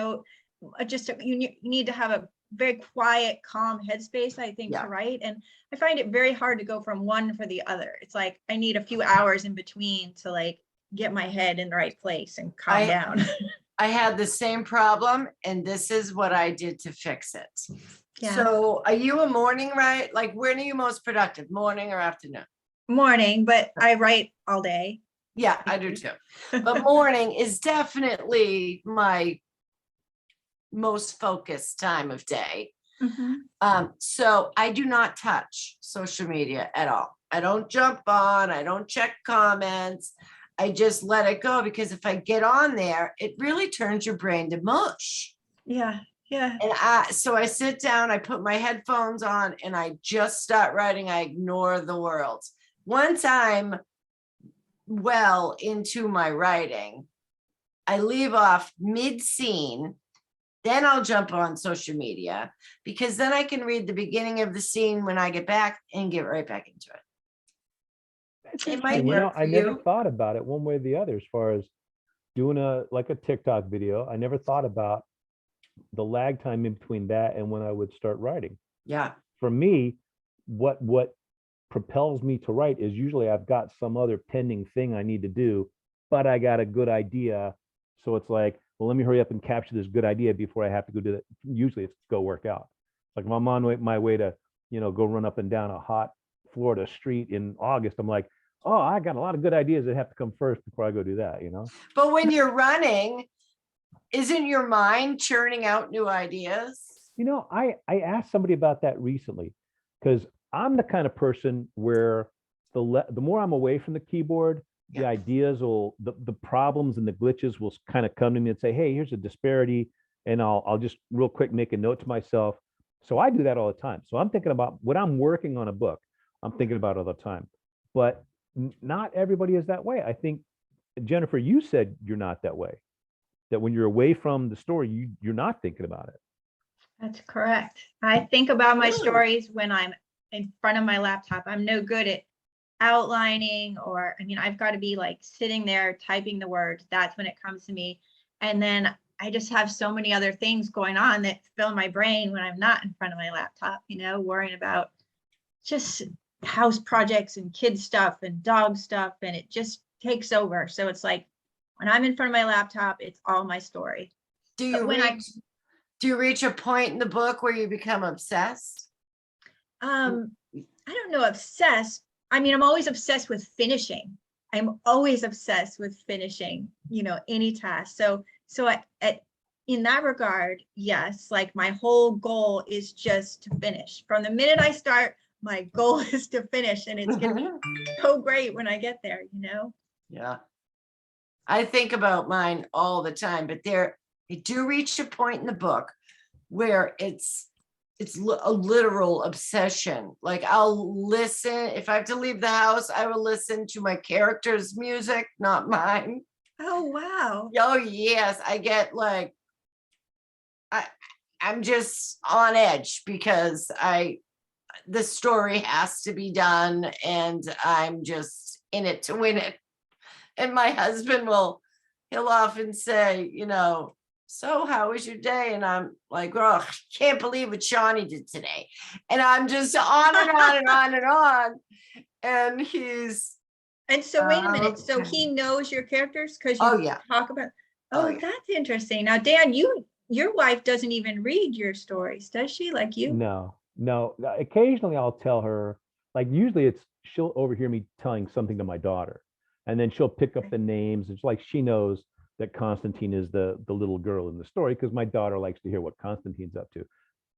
[SPEAKER 2] need to have a very quiet, calm headspace, I think, to write. And I find it very hard to go from one for the other. It's like I need a few hours in between to get my head in the right place and calm down.
[SPEAKER 3] I had the same problem, and this is what I did to fix it.
[SPEAKER 2] Yeah.
[SPEAKER 3] So are you a morning, right? Like, when are you most productive, morning or afternoon?
[SPEAKER 2] Morning, but I write all day.
[SPEAKER 3] Yeah, I do too. But morning is definitely my most focused time of day. So I do not touch social media at all. I don't jump on, I don't check comments. I just let it go, because if I get on there, it really turns your brain to mush.
[SPEAKER 2] Yeah. Yeah.
[SPEAKER 3] And so I sit down, I put my headphones on, and I just start writing. I ignore the world. Once I'm well into my writing, I leave off mid-scene, then I'll jump on social media, because then I can read the beginning of the scene when I get back and get right back into it. It might work for
[SPEAKER 1] I never
[SPEAKER 3] you.
[SPEAKER 1] thought about it one way or the other as far as doing a TikTok video. I never thought about the lag time in between that and when I would start writing.
[SPEAKER 3] Yeah.
[SPEAKER 1] For me, what propels me to write is usually I've got some other pending thing I need to do, but I got a good idea. So it's like, well, let me hurry up and capture this good idea before I have to go do that. Usually it's go work out. Like I'm on my way to, go run up and down a hot Florida street in August. I'm like, oh, I got a lot of good ideas that have to come first before I go do that,
[SPEAKER 3] But when you're running, isn't your mind churning out new ideas?
[SPEAKER 1] I asked somebody about that recently, because I'm the kind of person where the more I'm away from the keyboard, the
[SPEAKER 3] Yeah.
[SPEAKER 1] ideas the problems and the glitches will kind of come to me and say, hey, here's a disparity. And I'll just real quick make a note to myself. So I do that all the time. So I'm thinking about when I'm working on a book, I'm thinking about it all the time. But not everybody is that way. I think, Jenifer, you said you're not that way, that when you're away from the story, you're not thinking about it.
[SPEAKER 2] That's correct. I think about my
[SPEAKER 3] Really?
[SPEAKER 2] stories when I'm in front of my laptop. I'm no good at outlining, or I've got to be like sitting there typing the words. That's when it comes to me. And then I just have so many other things going on that fill my brain when I'm not in front of my laptop, worrying about just house projects and kid stuff and dog stuff, and it just takes over. So it's like when I'm in front of my laptop, it's all my story.
[SPEAKER 3] Do you reach a point in the book where you become obsessed?
[SPEAKER 2] I don't know, obsessed. I'm always obsessed with finishing. I'm always obsessed with finishing, any task. So in that regard, yes, like my whole goal is just to finish. From the minute I start, my goal is to finish, and it's going to be so great when I get there,
[SPEAKER 3] Yeah. I think about mine all the time, but I do reach a point in the book where it's a literal obsession. Like I'll listen, if I have to leave the house, I will listen to my character's music, not mine.
[SPEAKER 2] Oh, wow.
[SPEAKER 3] Oh yes, I get like, I'm just on edge because the story has to be done, and I'm just in it to win it. And my husband he'll often say, so how was your day? And I'm like, oh, I can't believe what Shawnee did today. And I'm just on and on and on and on. And
[SPEAKER 2] And so wait a minute. So he knows your characters because you talk about, that's interesting. Now, Dan, your wife doesn't even read your stories, does she? Like you?
[SPEAKER 1] No. Occasionally I'll tell her, like usually she'll overhear me telling something to my daughter, and then she'll pick up the names. It's like she knows that Constantine is the little girl in the story, because my daughter likes to hear what Constantine's up to.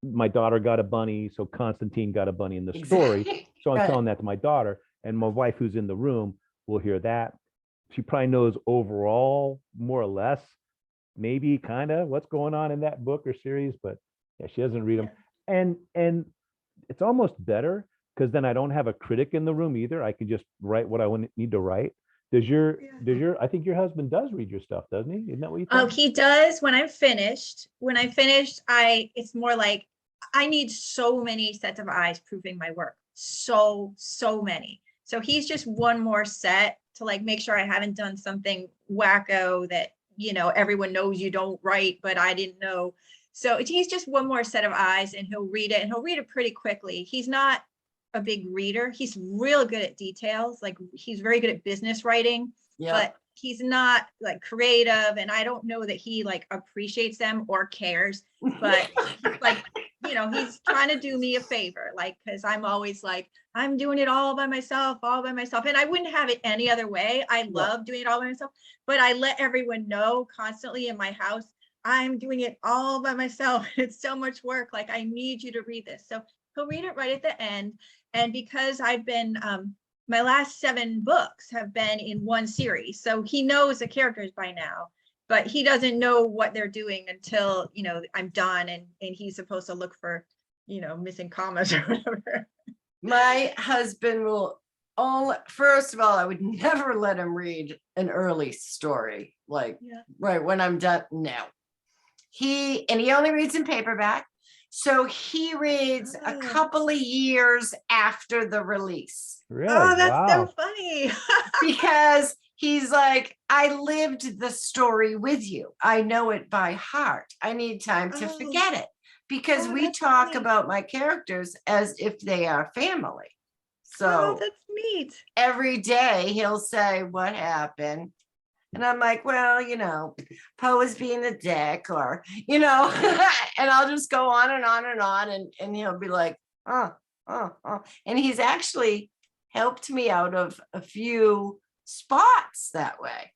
[SPEAKER 1] My daughter got a bunny, so Constantine got a bunny in the story. So I'm telling that to my daughter, and my wife, who's in the room, will hear that. She probably knows overall, more or less, maybe kind of what's going on in that book or series, but yeah, she doesn't read them. And it's almost better, because then I don't have a critic in the room either. I can just write what I need to write. I think your husband does read your stuff, doesn't he? Isn't that what you think?
[SPEAKER 2] Oh, he does when I'm finished. When I'm finished, it's more like I need so many sets of eyes proving my work. So many. So he's just one more set to like make sure I haven't done something wacko that, everyone knows you don't write, but I didn't know. So he's just one more set of eyes, and he'll read it, and he'll read it pretty quickly. He's not a big reader. He's real good at details. Like he's very good at business writing, but he's not like creative, and I don't know that he like appreciates them or cares, but he's like, you know, he's trying to do me a favor, like, because I'm always like, I'm doing it all by myself, and I wouldn't have it any other way. I love doing it all by myself, but I let everyone know constantly in my house, I'm doing it all by myself. It's so much work. Like, I need you to read this. So he'll read it right at the end. And because I've been, my last 7 books have been in one series. So he knows the characters by now, but he doesn't know what they're doing until, you know, I'm done and he's supposed to look for, you know, missing commas or whatever.
[SPEAKER 3] My husband will first of all, I would never let him read an early story, like right when I'm done. No. He only reads in paperback. So he reads a couple of years after the release.
[SPEAKER 1] Really?
[SPEAKER 2] Oh, that's so
[SPEAKER 1] Wow.
[SPEAKER 2] funny.
[SPEAKER 3] Because he's like, I lived the story with you. I know it by heart. I need time to forget it. Because we
[SPEAKER 2] that's
[SPEAKER 3] talk
[SPEAKER 2] funny.
[SPEAKER 3] about my characters as if they are family. So
[SPEAKER 2] that's neat.
[SPEAKER 3] every day he'll say, what happened? And I'm like, well, you know, Poe is being a dick, or, you know, and I'll just go on and on and on. And he'll be like, oh. And he's actually helped me out of a few spots that way.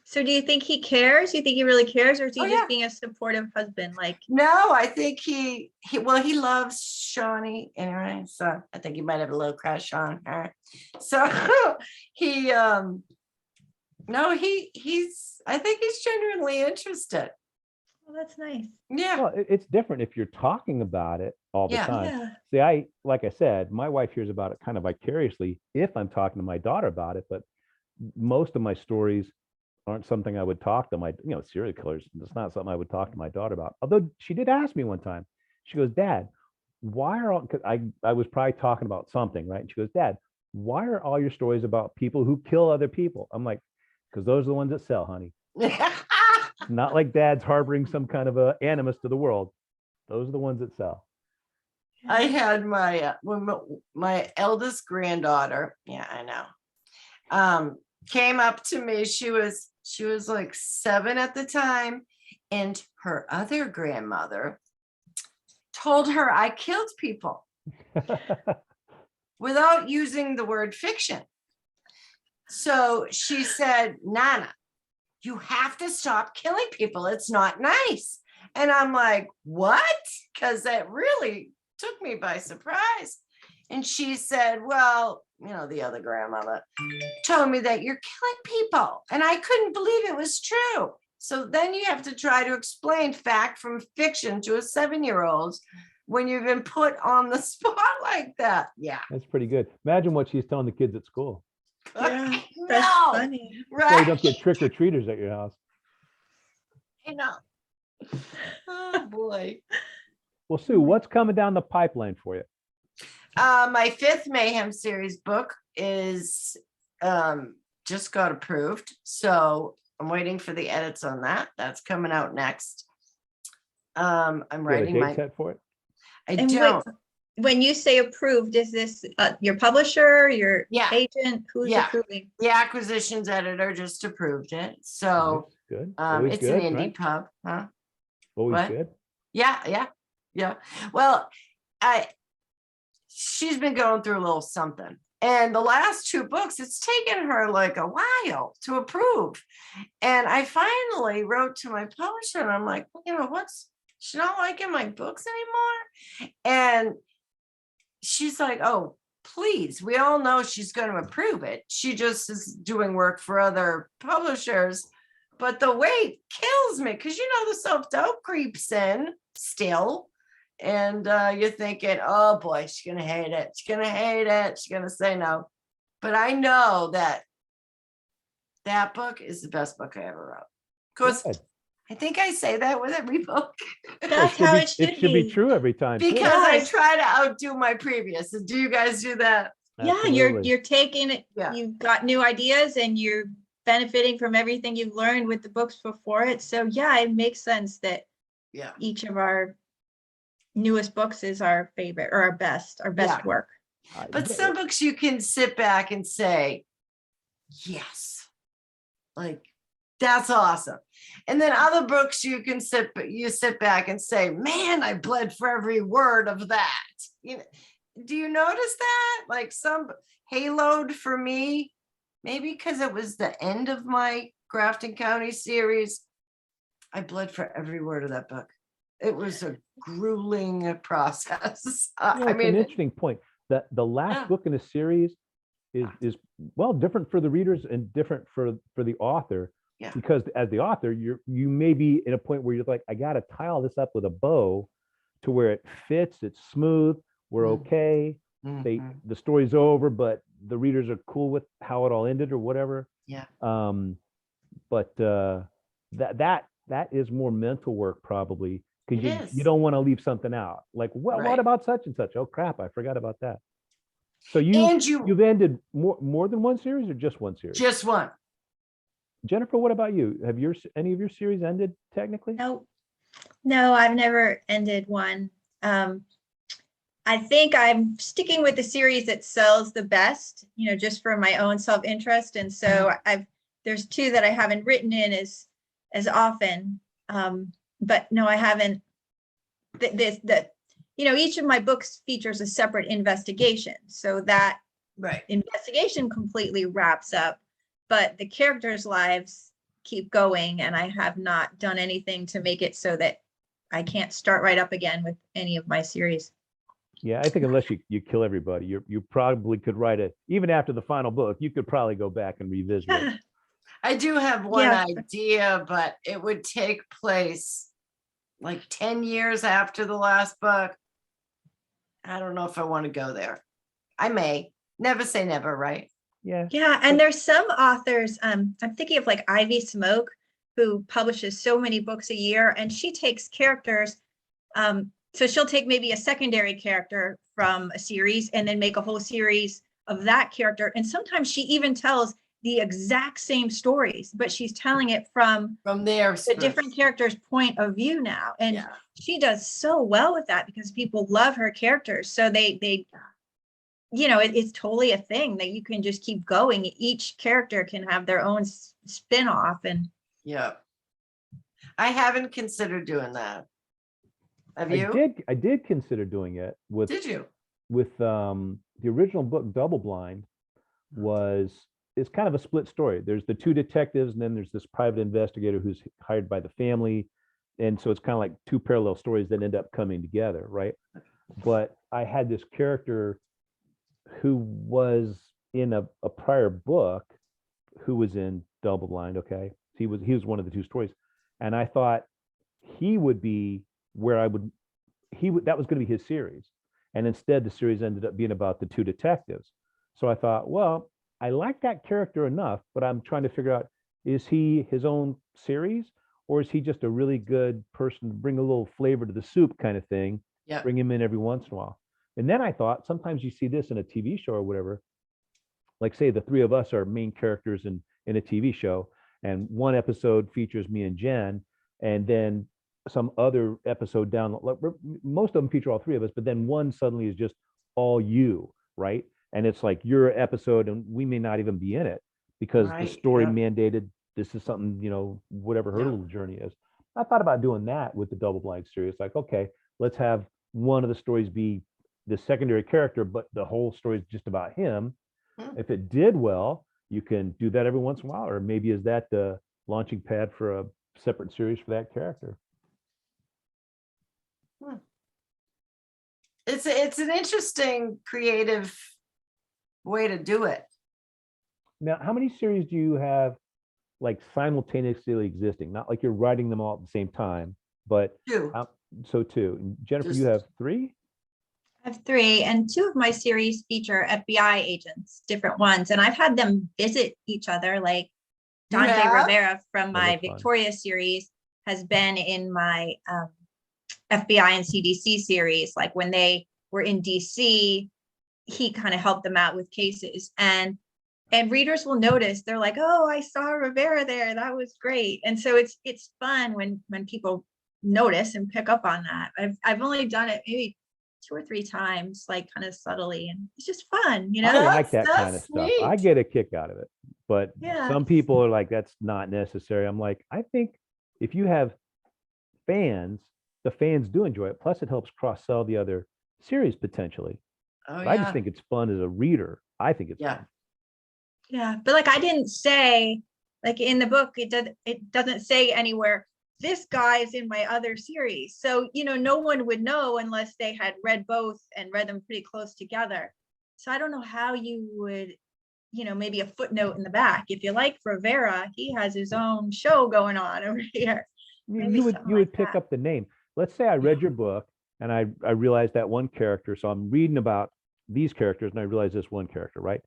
[SPEAKER 2] So do you think he cares? Do you think he really cares, or is he just
[SPEAKER 3] yeah.
[SPEAKER 2] being a supportive husband? Like,
[SPEAKER 3] No, I think he loves Shawnee anyway. So I think he might have a little crush on her. So he, I think he's genuinely interested.
[SPEAKER 2] well, that's nice.
[SPEAKER 3] Yeah.
[SPEAKER 1] Well, it's different if you're talking about it all the
[SPEAKER 3] Yeah.
[SPEAKER 1] time. See, like I said, my wife hears about it kind of vicariously if I'm talking to my daughter about it, but most of my stories aren't something I would talk to my, you know, serial killers. It's not something I would talk to my daughter about. Although she did ask me one time, she goes, Dad, why are all, because I was probably talking about something, right? And she goes, Dad, why are all your stories about people who kill other people? I'm like, because those are the ones that sell, honey. Not like Dad's harboring some kind of a animus to the world. Those are the ones that sell.
[SPEAKER 3] I had my eldest granddaughter, I know, came up to me. She was like 7 at the time, and her other grandmother told her I killed people without using the word fiction. So she said, Nana, you have to stop killing people. It's not nice. And I'm like, what? Because that really took me by surprise. And she said, well, you know, the other grandmother told me that you're killing people. And I couldn't believe it was true. So then you have to try to explain fact from fiction to a 7-year-old when you've been put on the spot like that. Yeah.
[SPEAKER 1] That's pretty good. Imagine what she's telling the kids at school.
[SPEAKER 2] Yeah,
[SPEAKER 3] No,
[SPEAKER 2] that's funny.
[SPEAKER 1] So you
[SPEAKER 3] right?
[SPEAKER 1] don't get trick-or-treaters at your house.
[SPEAKER 3] You know. Oh boy.
[SPEAKER 1] Well, Sue, what's coming down the pipeline for you?
[SPEAKER 3] My 5th Mayhem series book is just got approved. So I'm waiting for the edits on that. That's coming out next. I'm
[SPEAKER 1] You have a
[SPEAKER 3] writing
[SPEAKER 1] date set for it?
[SPEAKER 3] I
[SPEAKER 2] And
[SPEAKER 3] don't.
[SPEAKER 2] when you say approved, is this your publisher, your
[SPEAKER 3] Yeah.
[SPEAKER 2] agent? Who's
[SPEAKER 3] Yeah.
[SPEAKER 2] approving?
[SPEAKER 3] The acquisitions editor just approved it. So
[SPEAKER 1] Nice. Good. Always
[SPEAKER 3] it's
[SPEAKER 1] good,
[SPEAKER 3] an indie
[SPEAKER 1] right?
[SPEAKER 3] pub. Huh?
[SPEAKER 1] Always
[SPEAKER 3] What?
[SPEAKER 1] good.
[SPEAKER 3] Yeah. Well, she's been going through a little something. And the last 2 books, it's taken her like a while to approve. And I finally wrote to my publisher and I'm like, you know, she's not liking my books anymore. And she's like, oh, please, we all know she's going to approve it. She just is doing work for other publishers. But the wait kills me because, you know, the self-doubt creeps in still. And you're thinking, oh boy, she's going to hate it. She's going to hate it. She's going to say no. But I know that book is the best book I ever wrote. Of course,
[SPEAKER 1] Good.
[SPEAKER 3] I think I say that with every book.
[SPEAKER 2] That's how it should
[SPEAKER 1] It should be true every time. too.
[SPEAKER 3] Because I
[SPEAKER 2] Yes.
[SPEAKER 3] try to outdo my previous. And do you guys do that?
[SPEAKER 2] Yeah,
[SPEAKER 1] Absolutely.
[SPEAKER 2] you're taking it.
[SPEAKER 3] Yeah.
[SPEAKER 2] You've got new ideas and you're benefiting from everything you've learned with the books before it. So yeah, it makes sense that
[SPEAKER 3] Yeah.
[SPEAKER 2] each of our newest books is our favorite or our best
[SPEAKER 3] Yeah.
[SPEAKER 2] work.
[SPEAKER 3] But some books you can sit back and say, yes, Like, that's awesome. And then other books you sit back and say, man, I bled for every word of that. You know, do you notice that? Like some haloed for me, maybe because it was the end of my Grafton County series. I bled for every word of that book. It was a grueling process.
[SPEAKER 1] It's an interesting point that the last book in the series is well different for the readers and different for the author.
[SPEAKER 3] Yeah.
[SPEAKER 1] Because as the author, you may be in a point where you're like, I got to tie all this up with a bow to where it fits, it's smooth, we're okay. The story's over, but the readers are cool with how it all ended or whatever.
[SPEAKER 3] Yeah.
[SPEAKER 1] But that is more mental work probably, because you
[SPEAKER 3] is.
[SPEAKER 1] don't want to leave something out. Like, well,
[SPEAKER 3] Right.
[SPEAKER 1] what about such and such? Oh crap, I forgot about that. So you've ended more than one series or just one series?
[SPEAKER 3] Just one.
[SPEAKER 1] Jenifer, what about you? Have any of your series ended technically?
[SPEAKER 2] No, I've never ended one. I think I'm sticking with the series that sells the best, just for my own self-interest. And so there's two that I haven't written in as often. But no, I haven't. Each of my books features a separate investigation. So that investigation completely wraps up, but the characters' lives keep going. And I have not done anything to make it so that I can't start right up again with any of my series.
[SPEAKER 1] Yeah, I think unless you kill everybody, you probably could write it, even after the final book, you could probably go back and revisit it.
[SPEAKER 3] I do have one idea, but it would take place like 10 years after the last book. I don't know if I want to go there. I may. Never say never, right?
[SPEAKER 1] Yeah.
[SPEAKER 2] Yeah, and there's some authors, I'm thinking of like Ivy Smoke, who publishes so many books a year, and she takes characters. So she'll take maybe a secondary character from a series and then make a whole series of that character. And sometimes she even tells the exact same stories, but she's telling it from the different characters' point of view now. And she does so well with that because people love her characters. So it's totally a thing that you can just keep going. Each character can have their own spin-off. And
[SPEAKER 3] I haven't considered doing that. Have you?
[SPEAKER 1] I did consider doing it with.
[SPEAKER 3] Did you?
[SPEAKER 1] With the original book, Double Blind, it's kind of a split story. There's the two detectives, and then there's this private investigator who's hired by the family, and so it's kind of like two parallel stories that end up coming together, right? But I had this character who was in a prior book, who was in Double Blind. Okay, he was one of the two stories, and I thought he would be where that was going to be his series. And instead the series ended up being about the two detectives. So I thought, well, I like that character enough, but I'm trying to figure out, is he his own series, or is he just a really good person to bring a little flavor to the soup kind of thing?
[SPEAKER 3] Yeah.
[SPEAKER 1] Bring him in every once in a while. And then I thought, sometimes you see this in a TV show or whatever, like say the three of us are main characters in a TV show, and one episode features me and Jen, and then some other episode down, most of them feature all three of us, but then one suddenly is just all you, right? And it's like your episode, and we may not even be in it because the story mandated this is something, whatever her little journey is. I thought about doing that with the Double Blind series. Like, okay, let's have one of the stories be the secondary character, but the whole story is just about him. If it did well, you can do that every once in a while, or maybe is that the launching pad for a separate series for that character?
[SPEAKER 3] It's an interesting creative way to do it.
[SPEAKER 1] Now, how many series do you have like simultaneously existing? Not like you're writing them all at the same time, but
[SPEAKER 3] two.
[SPEAKER 1] So two. Jenifer, you have three?
[SPEAKER 2] I have three, and two of my series feature FBI agents, different ones. And I've had them visit each other, like Dante Rivera from my Victoria series has been in my FBI and CDC series. Like when they were in DC, he kind of helped them out with cases, and readers will notice. They're like, "Oh, I saw Rivera there. That was great." And so it's fun when people notice and pick up on that. I've only done it maybe 2 or 3 times, like kind of subtly, and it's just fun, you
[SPEAKER 1] I
[SPEAKER 2] know?
[SPEAKER 1] like that
[SPEAKER 3] That's
[SPEAKER 1] kind of stuff. I
[SPEAKER 3] neat.
[SPEAKER 1] get a kick out of it. But
[SPEAKER 2] Yeah.
[SPEAKER 1] some people are like, that's not necessary. I'm like, I think if you have fans, the fans do enjoy it. Plus, it helps cross-sell the other series potentially.
[SPEAKER 3] Oh,
[SPEAKER 1] But I just
[SPEAKER 3] yeah.
[SPEAKER 1] think it's fun as a reader. I think it's
[SPEAKER 3] Yeah.
[SPEAKER 1] fun.
[SPEAKER 2] Yeah, but like I didn't say, like in the book, it doesn't say anywhere, this guy is in my other series. So, you know, no one would know unless they had read both and read them pretty close together. So I don't know how you would, you know, maybe a footnote in the back. If you like Rivera, he has his own show going on over here. Maybe
[SPEAKER 1] You would
[SPEAKER 2] something
[SPEAKER 1] you would
[SPEAKER 2] like
[SPEAKER 1] pick
[SPEAKER 2] that.
[SPEAKER 1] up the name. Let's say I read your book and I realized that one character. So I'm reading about these characters and I realize this one character, right?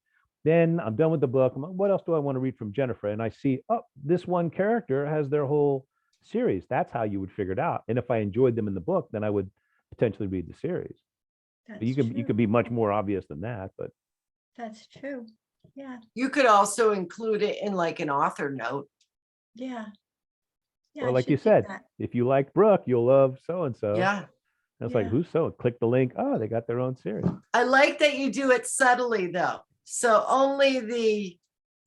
[SPEAKER 1] Then I'm done with the book. I'm like, what else do I want to read from Jenifer? And I see, oh, this one character has their whole series. That's how you would figure it out. And if I enjoyed them in the book, then I would potentially read the series. But
[SPEAKER 2] That's
[SPEAKER 1] you could be much more obvious than that. But
[SPEAKER 2] That's true. Yeah,
[SPEAKER 3] You could also include it in like an author note.
[SPEAKER 2] yeah. Yeah,
[SPEAKER 1] or
[SPEAKER 2] I
[SPEAKER 1] like you
[SPEAKER 2] should do
[SPEAKER 1] said,
[SPEAKER 2] that.
[SPEAKER 1] if you like Brooke, you'll love so and so.
[SPEAKER 3] Yeah.
[SPEAKER 1] And it's like,
[SPEAKER 2] Yeah.
[SPEAKER 1] who's so? Click the link. Oh, they got their own series.
[SPEAKER 3] I like that you do it subtly though. So only the,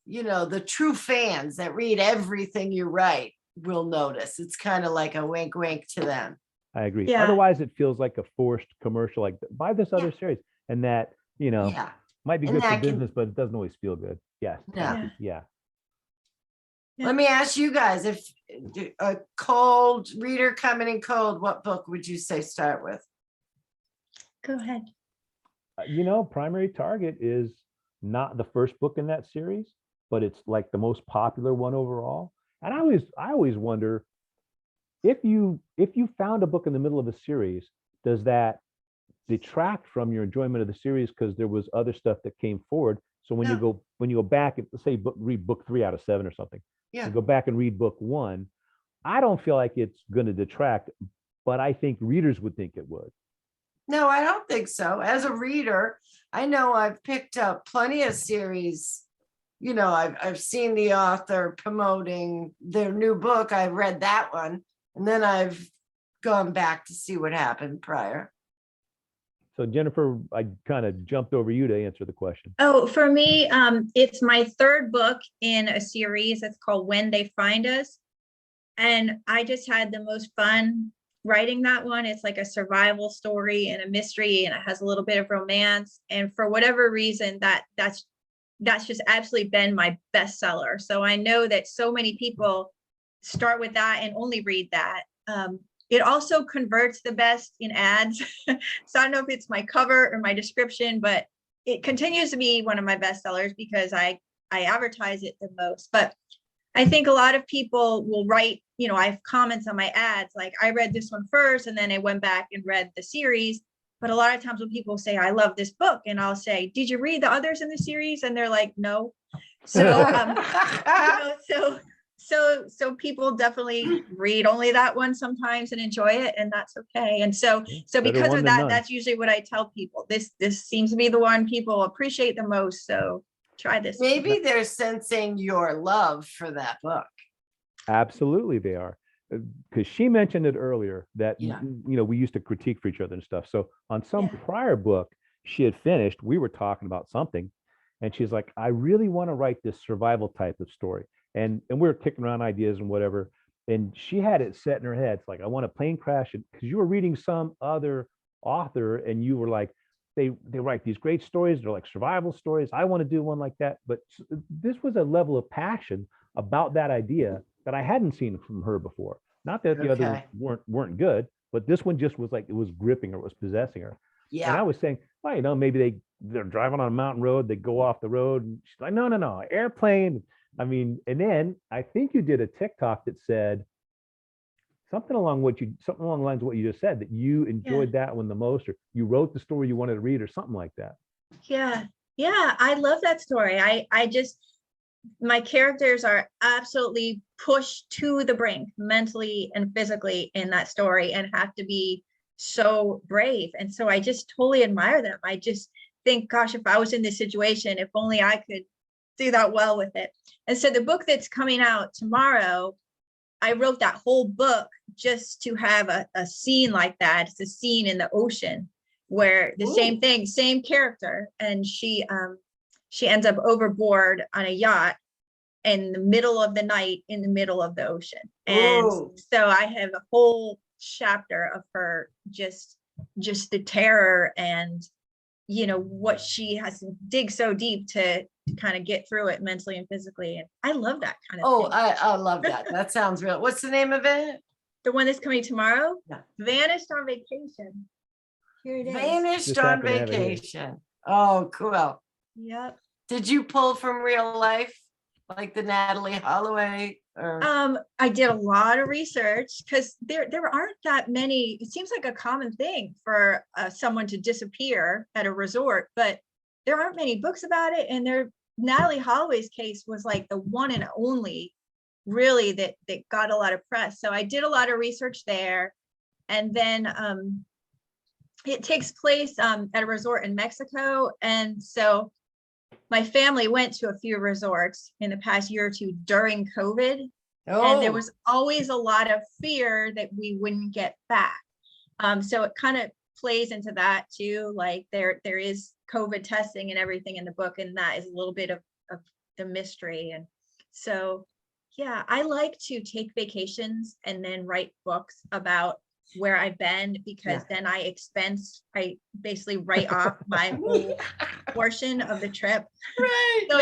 [SPEAKER 3] you know, the true fans that read everything you write will notice. It's kind of like a wink, wink to them.
[SPEAKER 1] I agree.
[SPEAKER 2] Yeah.
[SPEAKER 1] Otherwise, it feels like a forced commercial, like buy this other
[SPEAKER 3] Yeah.
[SPEAKER 1] series. And that, you know,
[SPEAKER 3] Yeah.
[SPEAKER 1] might be
[SPEAKER 3] And
[SPEAKER 1] good for
[SPEAKER 3] that can-
[SPEAKER 1] business, but it doesn't always feel good. Yes.
[SPEAKER 3] No.
[SPEAKER 1] thank you. Yeah.
[SPEAKER 2] Yeah.
[SPEAKER 3] Let me ask you guys, if a cold reader coming in cold, what book would you say start with?
[SPEAKER 2] Go ahead.
[SPEAKER 1] You know, Primary Target is not the first book in that series, but it's like the most popular one overall. And I always wonder if you found a book in the middle of a series, does that detract from your enjoyment of the series because there was other stuff that came forward? So when you go back and say read book 3 out of 7 or something,
[SPEAKER 3] Yeah.
[SPEAKER 1] and go back and read book 1, I don't feel like it's going to detract, but I think readers would think it would.
[SPEAKER 3] No, I don't think so. As a reader, I know I've picked up plenty of series. You know, I've seen the author promoting their new book. I read that one, and then I've gone back to see what happened prior.
[SPEAKER 1] So Jenifer, I kind of jumped over you to answer the question.
[SPEAKER 2] Oh, for me, it's my 3rd book in a series. It's called When They Find Us. And I just had the most fun writing that one. It's like a survival story and a mystery, and it has a little bit of romance. And for whatever reason, that's just absolutely been my bestseller. So I know that so many people start with that and only read that. It also converts the best in ads. So I don't know if it's my cover or my description, but it continues to be one of my bestsellers because I advertise it the most. But I think a lot of people will write, you know, I have comments on my ads, like I read this one first and then I went back and read the series. But a lot of times when people say, I love this book, and I'll say, did you read the others in the series? And they're like, no. So, you know, so people definitely read only that one sometimes and enjoy it, and that's okay. And so
[SPEAKER 1] Better
[SPEAKER 2] because
[SPEAKER 1] one
[SPEAKER 2] of
[SPEAKER 1] than
[SPEAKER 2] that,
[SPEAKER 1] none.
[SPEAKER 2] that's usually what I tell people. This seems to be the one people appreciate the most. So try this.
[SPEAKER 3] Maybe they're sensing your love for that book.
[SPEAKER 1] Absolutely, they are. Because she mentioned it earlier that
[SPEAKER 3] Yeah.
[SPEAKER 1] you know, we used to critique for each other and stuff. So on some
[SPEAKER 2] Yeah.
[SPEAKER 1] prior book she had finished, we were talking about something, and she's like, I really want to write this survival type of story. And we were kicking around ideas and whatever. And she had it set in her head. It's like, I want a plane crash, because you were reading some other author and you were like, they write these great stories. They're like survival stories. I want to do one like that. But this was a level of passion about that idea that I hadn't seen from her before. Not that the others
[SPEAKER 3] Okay.
[SPEAKER 1] weren't good, but this one just was like, it was gripping her, it was possessing her. And I
[SPEAKER 3] Yeah.
[SPEAKER 1] was saying, well, you know, maybe they're driving on a mountain road, they go off the road, and she's like, no, airplane. I mean, and then I think you did a TikTok that said something along the lines of what you just said, that you enjoyed that one the most, or you wrote the story you wanted to read, or something like that.
[SPEAKER 2] Yeah. I love that story. I just, my characters are absolutely pushed to the brink mentally and physically in that story and have to be so brave. And so I just totally admire them. I just think, gosh, if I was in this situation, if only I could do that well with it. And so the book that's coming out tomorrow, I wrote that whole book just to have a scene like that. It's a scene in the ocean. where the same
[SPEAKER 3] Ooh.
[SPEAKER 2] thing, same character, and she ends up overboard on a yacht in the middle of the night in the middle of the ocean. And
[SPEAKER 3] Ooh.
[SPEAKER 2] so I have a whole chapter of her just the terror and what she has to dig so deep to kind of get through it mentally and physically. And I love that kind of
[SPEAKER 3] Oh,
[SPEAKER 2] thing.
[SPEAKER 3] I love that. That sounds real. What's the name of it?
[SPEAKER 2] The one that's coming tomorrow,
[SPEAKER 3] Yeah.
[SPEAKER 2] Vanished on Vacation. Here it is.
[SPEAKER 3] Vanished
[SPEAKER 1] Just
[SPEAKER 3] on
[SPEAKER 1] happen to have it here.
[SPEAKER 3] Vacation. Oh, cool.
[SPEAKER 2] Yep.
[SPEAKER 3] Did you pull from real life, like the Natalie Holloway? Or
[SPEAKER 2] I did a lot of research because there aren't that many. It seems like a common thing for someone to disappear at a resort, but there aren't many books about it. And Natalie Holloway's case was like the one and only really that got a lot of press. So I did a lot of research there. And then it takes place at a resort in Mexico. And so my family went to a few resorts in the past year or two during COVID. And there was always a lot of fear that we wouldn't get back. So it kind of plays into that too. Like there is COVID testing and everything in the book, and that is a little bit of the mystery. And so, yeah, I like to take vacations and then write books about where I've been, because then I basically write off my whole portion of the trip.
[SPEAKER 3] Right.
[SPEAKER 2] So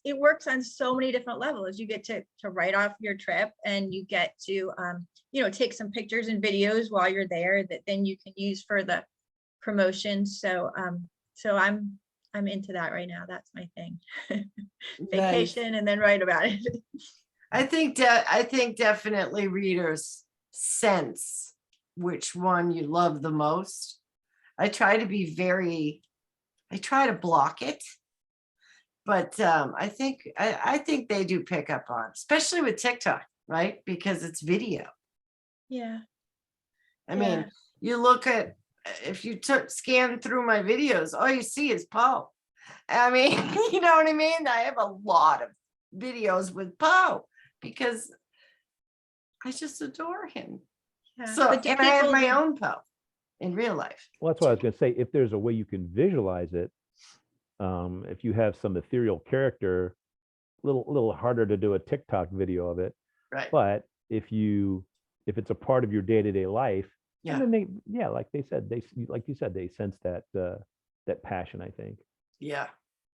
[SPEAKER 2] it works on so many different levels. You get to write off your trip, and you get to take some pictures and videos while you're there that then you can use for the promotion. So I'm into that right now. That's my thing. Vacation and then write about it.
[SPEAKER 3] I think definitely readers sense which one you love the most. I try to block it, but I think they do pick up on, especially with TikTok, right? Because it's video.
[SPEAKER 2] Yeah.
[SPEAKER 3] I mean, you look at, if you scan through my videos, all you see is Poe. I mean, you know what I mean? I have a lot of videos with Poe because I just adore him.
[SPEAKER 2] Yeah.
[SPEAKER 3] So, and I have my own Poe in real life.
[SPEAKER 1] Well, that's what I was going to say. If there's a way you can visualize it, if you have some ethereal character, little harder to do a TikTok video of it.
[SPEAKER 3] Right.
[SPEAKER 1] But if it's a part of your day-to-day life, and then like you said, they sense that passion, I think.
[SPEAKER 3] Yeah,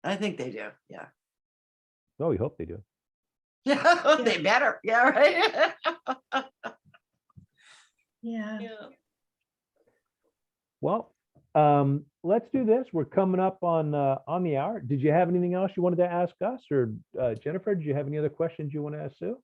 [SPEAKER 3] I think they do. Yeah.
[SPEAKER 1] Well, we hope they do.
[SPEAKER 3] Yeah, they better. Yeah, right.
[SPEAKER 2] Yeah.
[SPEAKER 1] Well, let's do this. We're coming up on the hour. Did you have anything else you wanted to ask us, or Jenifer? Did you have any other questions you want to ask Sue?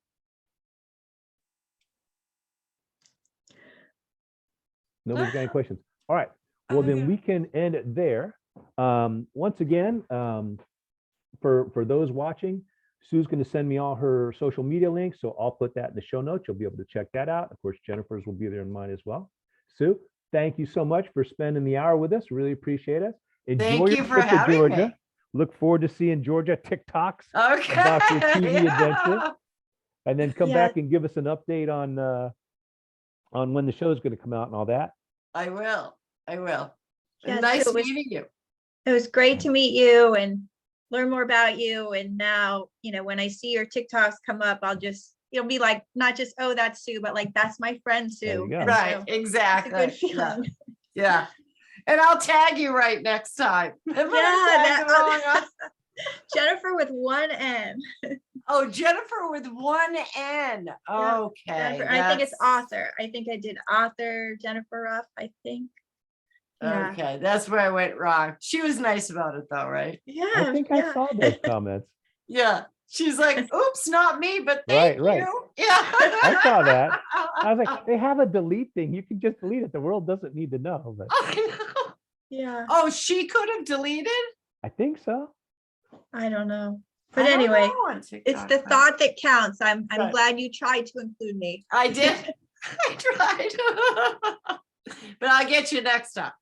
[SPEAKER 1] Nobody's got any questions. All right. Well, then we can end it there. Once again, for those watching, Sue's going to send me all her social media links, so I'll put that in the show notes. You'll be able to check that out. Of course, Jenifer's will be there in mine as well. Sue, thank you so much for spending the hour with us. Really appreciate it.
[SPEAKER 3] Thank you for having
[SPEAKER 1] Georgia.
[SPEAKER 3] me.
[SPEAKER 1] Look forward to seeing Georgia TikToks about your TV adventure, and then come back and give us an update on when the show is going to come out and all that.
[SPEAKER 3] I will.
[SPEAKER 2] Yes,
[SPEAKER 3] Nice meeting you.
[SPEAKER 2] It was great to meet you and learn more about you. And now, when I see your TikToks come up, it'll be like, not just, oh, that's Sue, but like, that's my friend Sue.
[SPEAKER 3] Right,
[SPEAKER 2] so
[SPEAKER 3] exactly.
[SPEAKER 2] It's a good feeling.
[SPEAKER 3] Yeah. And I'll tag you right next time.
[SPEAKER 2] Jenifer with one N.
[SPEAKER 3] Oh, Jenifer with one N. Okay.
[SPEAKER 2] Jenifer, I think it's author. I think I did author Jenifer Ruff, I think. Yeah.
[SPEAKER 3] Okay, that's where I went wrong. She was nice about it though, right?
[SPEAKER 2] Yeah.
[SPEAKER 1] I think I saw those comments.
[SPEAKER 3] Yeah. She's like, oops, not me, but thank you.
[SPEAKER 1] Right.
[SPEAKER 3] Yeah.
[SPEAKER 1] I saw that. I was like, they have a delete thing. You can just delete it. The world doesn't need to know. But
[SPEAKER 2] Yeah.
[SPEAKER 3] Oh, she could have deleted?
[SPEAKER 1] I think so.
[SPEAKER 2] I don't know. But anyway, it's the thought that counts. I'm glad you tried to include me.
[SPEAKER 3] I did. I tried. But I'll get you next time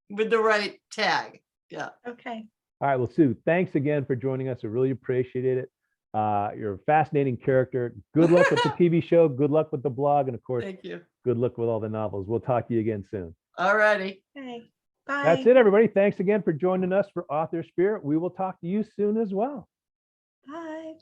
[SPEAKER 3] with the right tag. Yeah.
[SPEAKER 2] Okay.
[SPEAKER 1] All right. Well, Sue, thanks again for joining us. I really appreciate it. You're a fascinating character. Good luck with the TV show. Good luck with the blog. And of course,
[SPEAKER 3] thank you.
[SPEAKER 1] Good luck with all the novels. We'll talk to you again soon.
[SPEAKER 3] All righty.
[SPEAKER 2] Okay.
[SPEAKER 1] That's
[SPEAKER 2] Bye.
[SPEAKER 1] it, everybody. Thanks again for joining us for Author Spirit. We will talk to you soon as well.
[SPEAKER 2] Bye.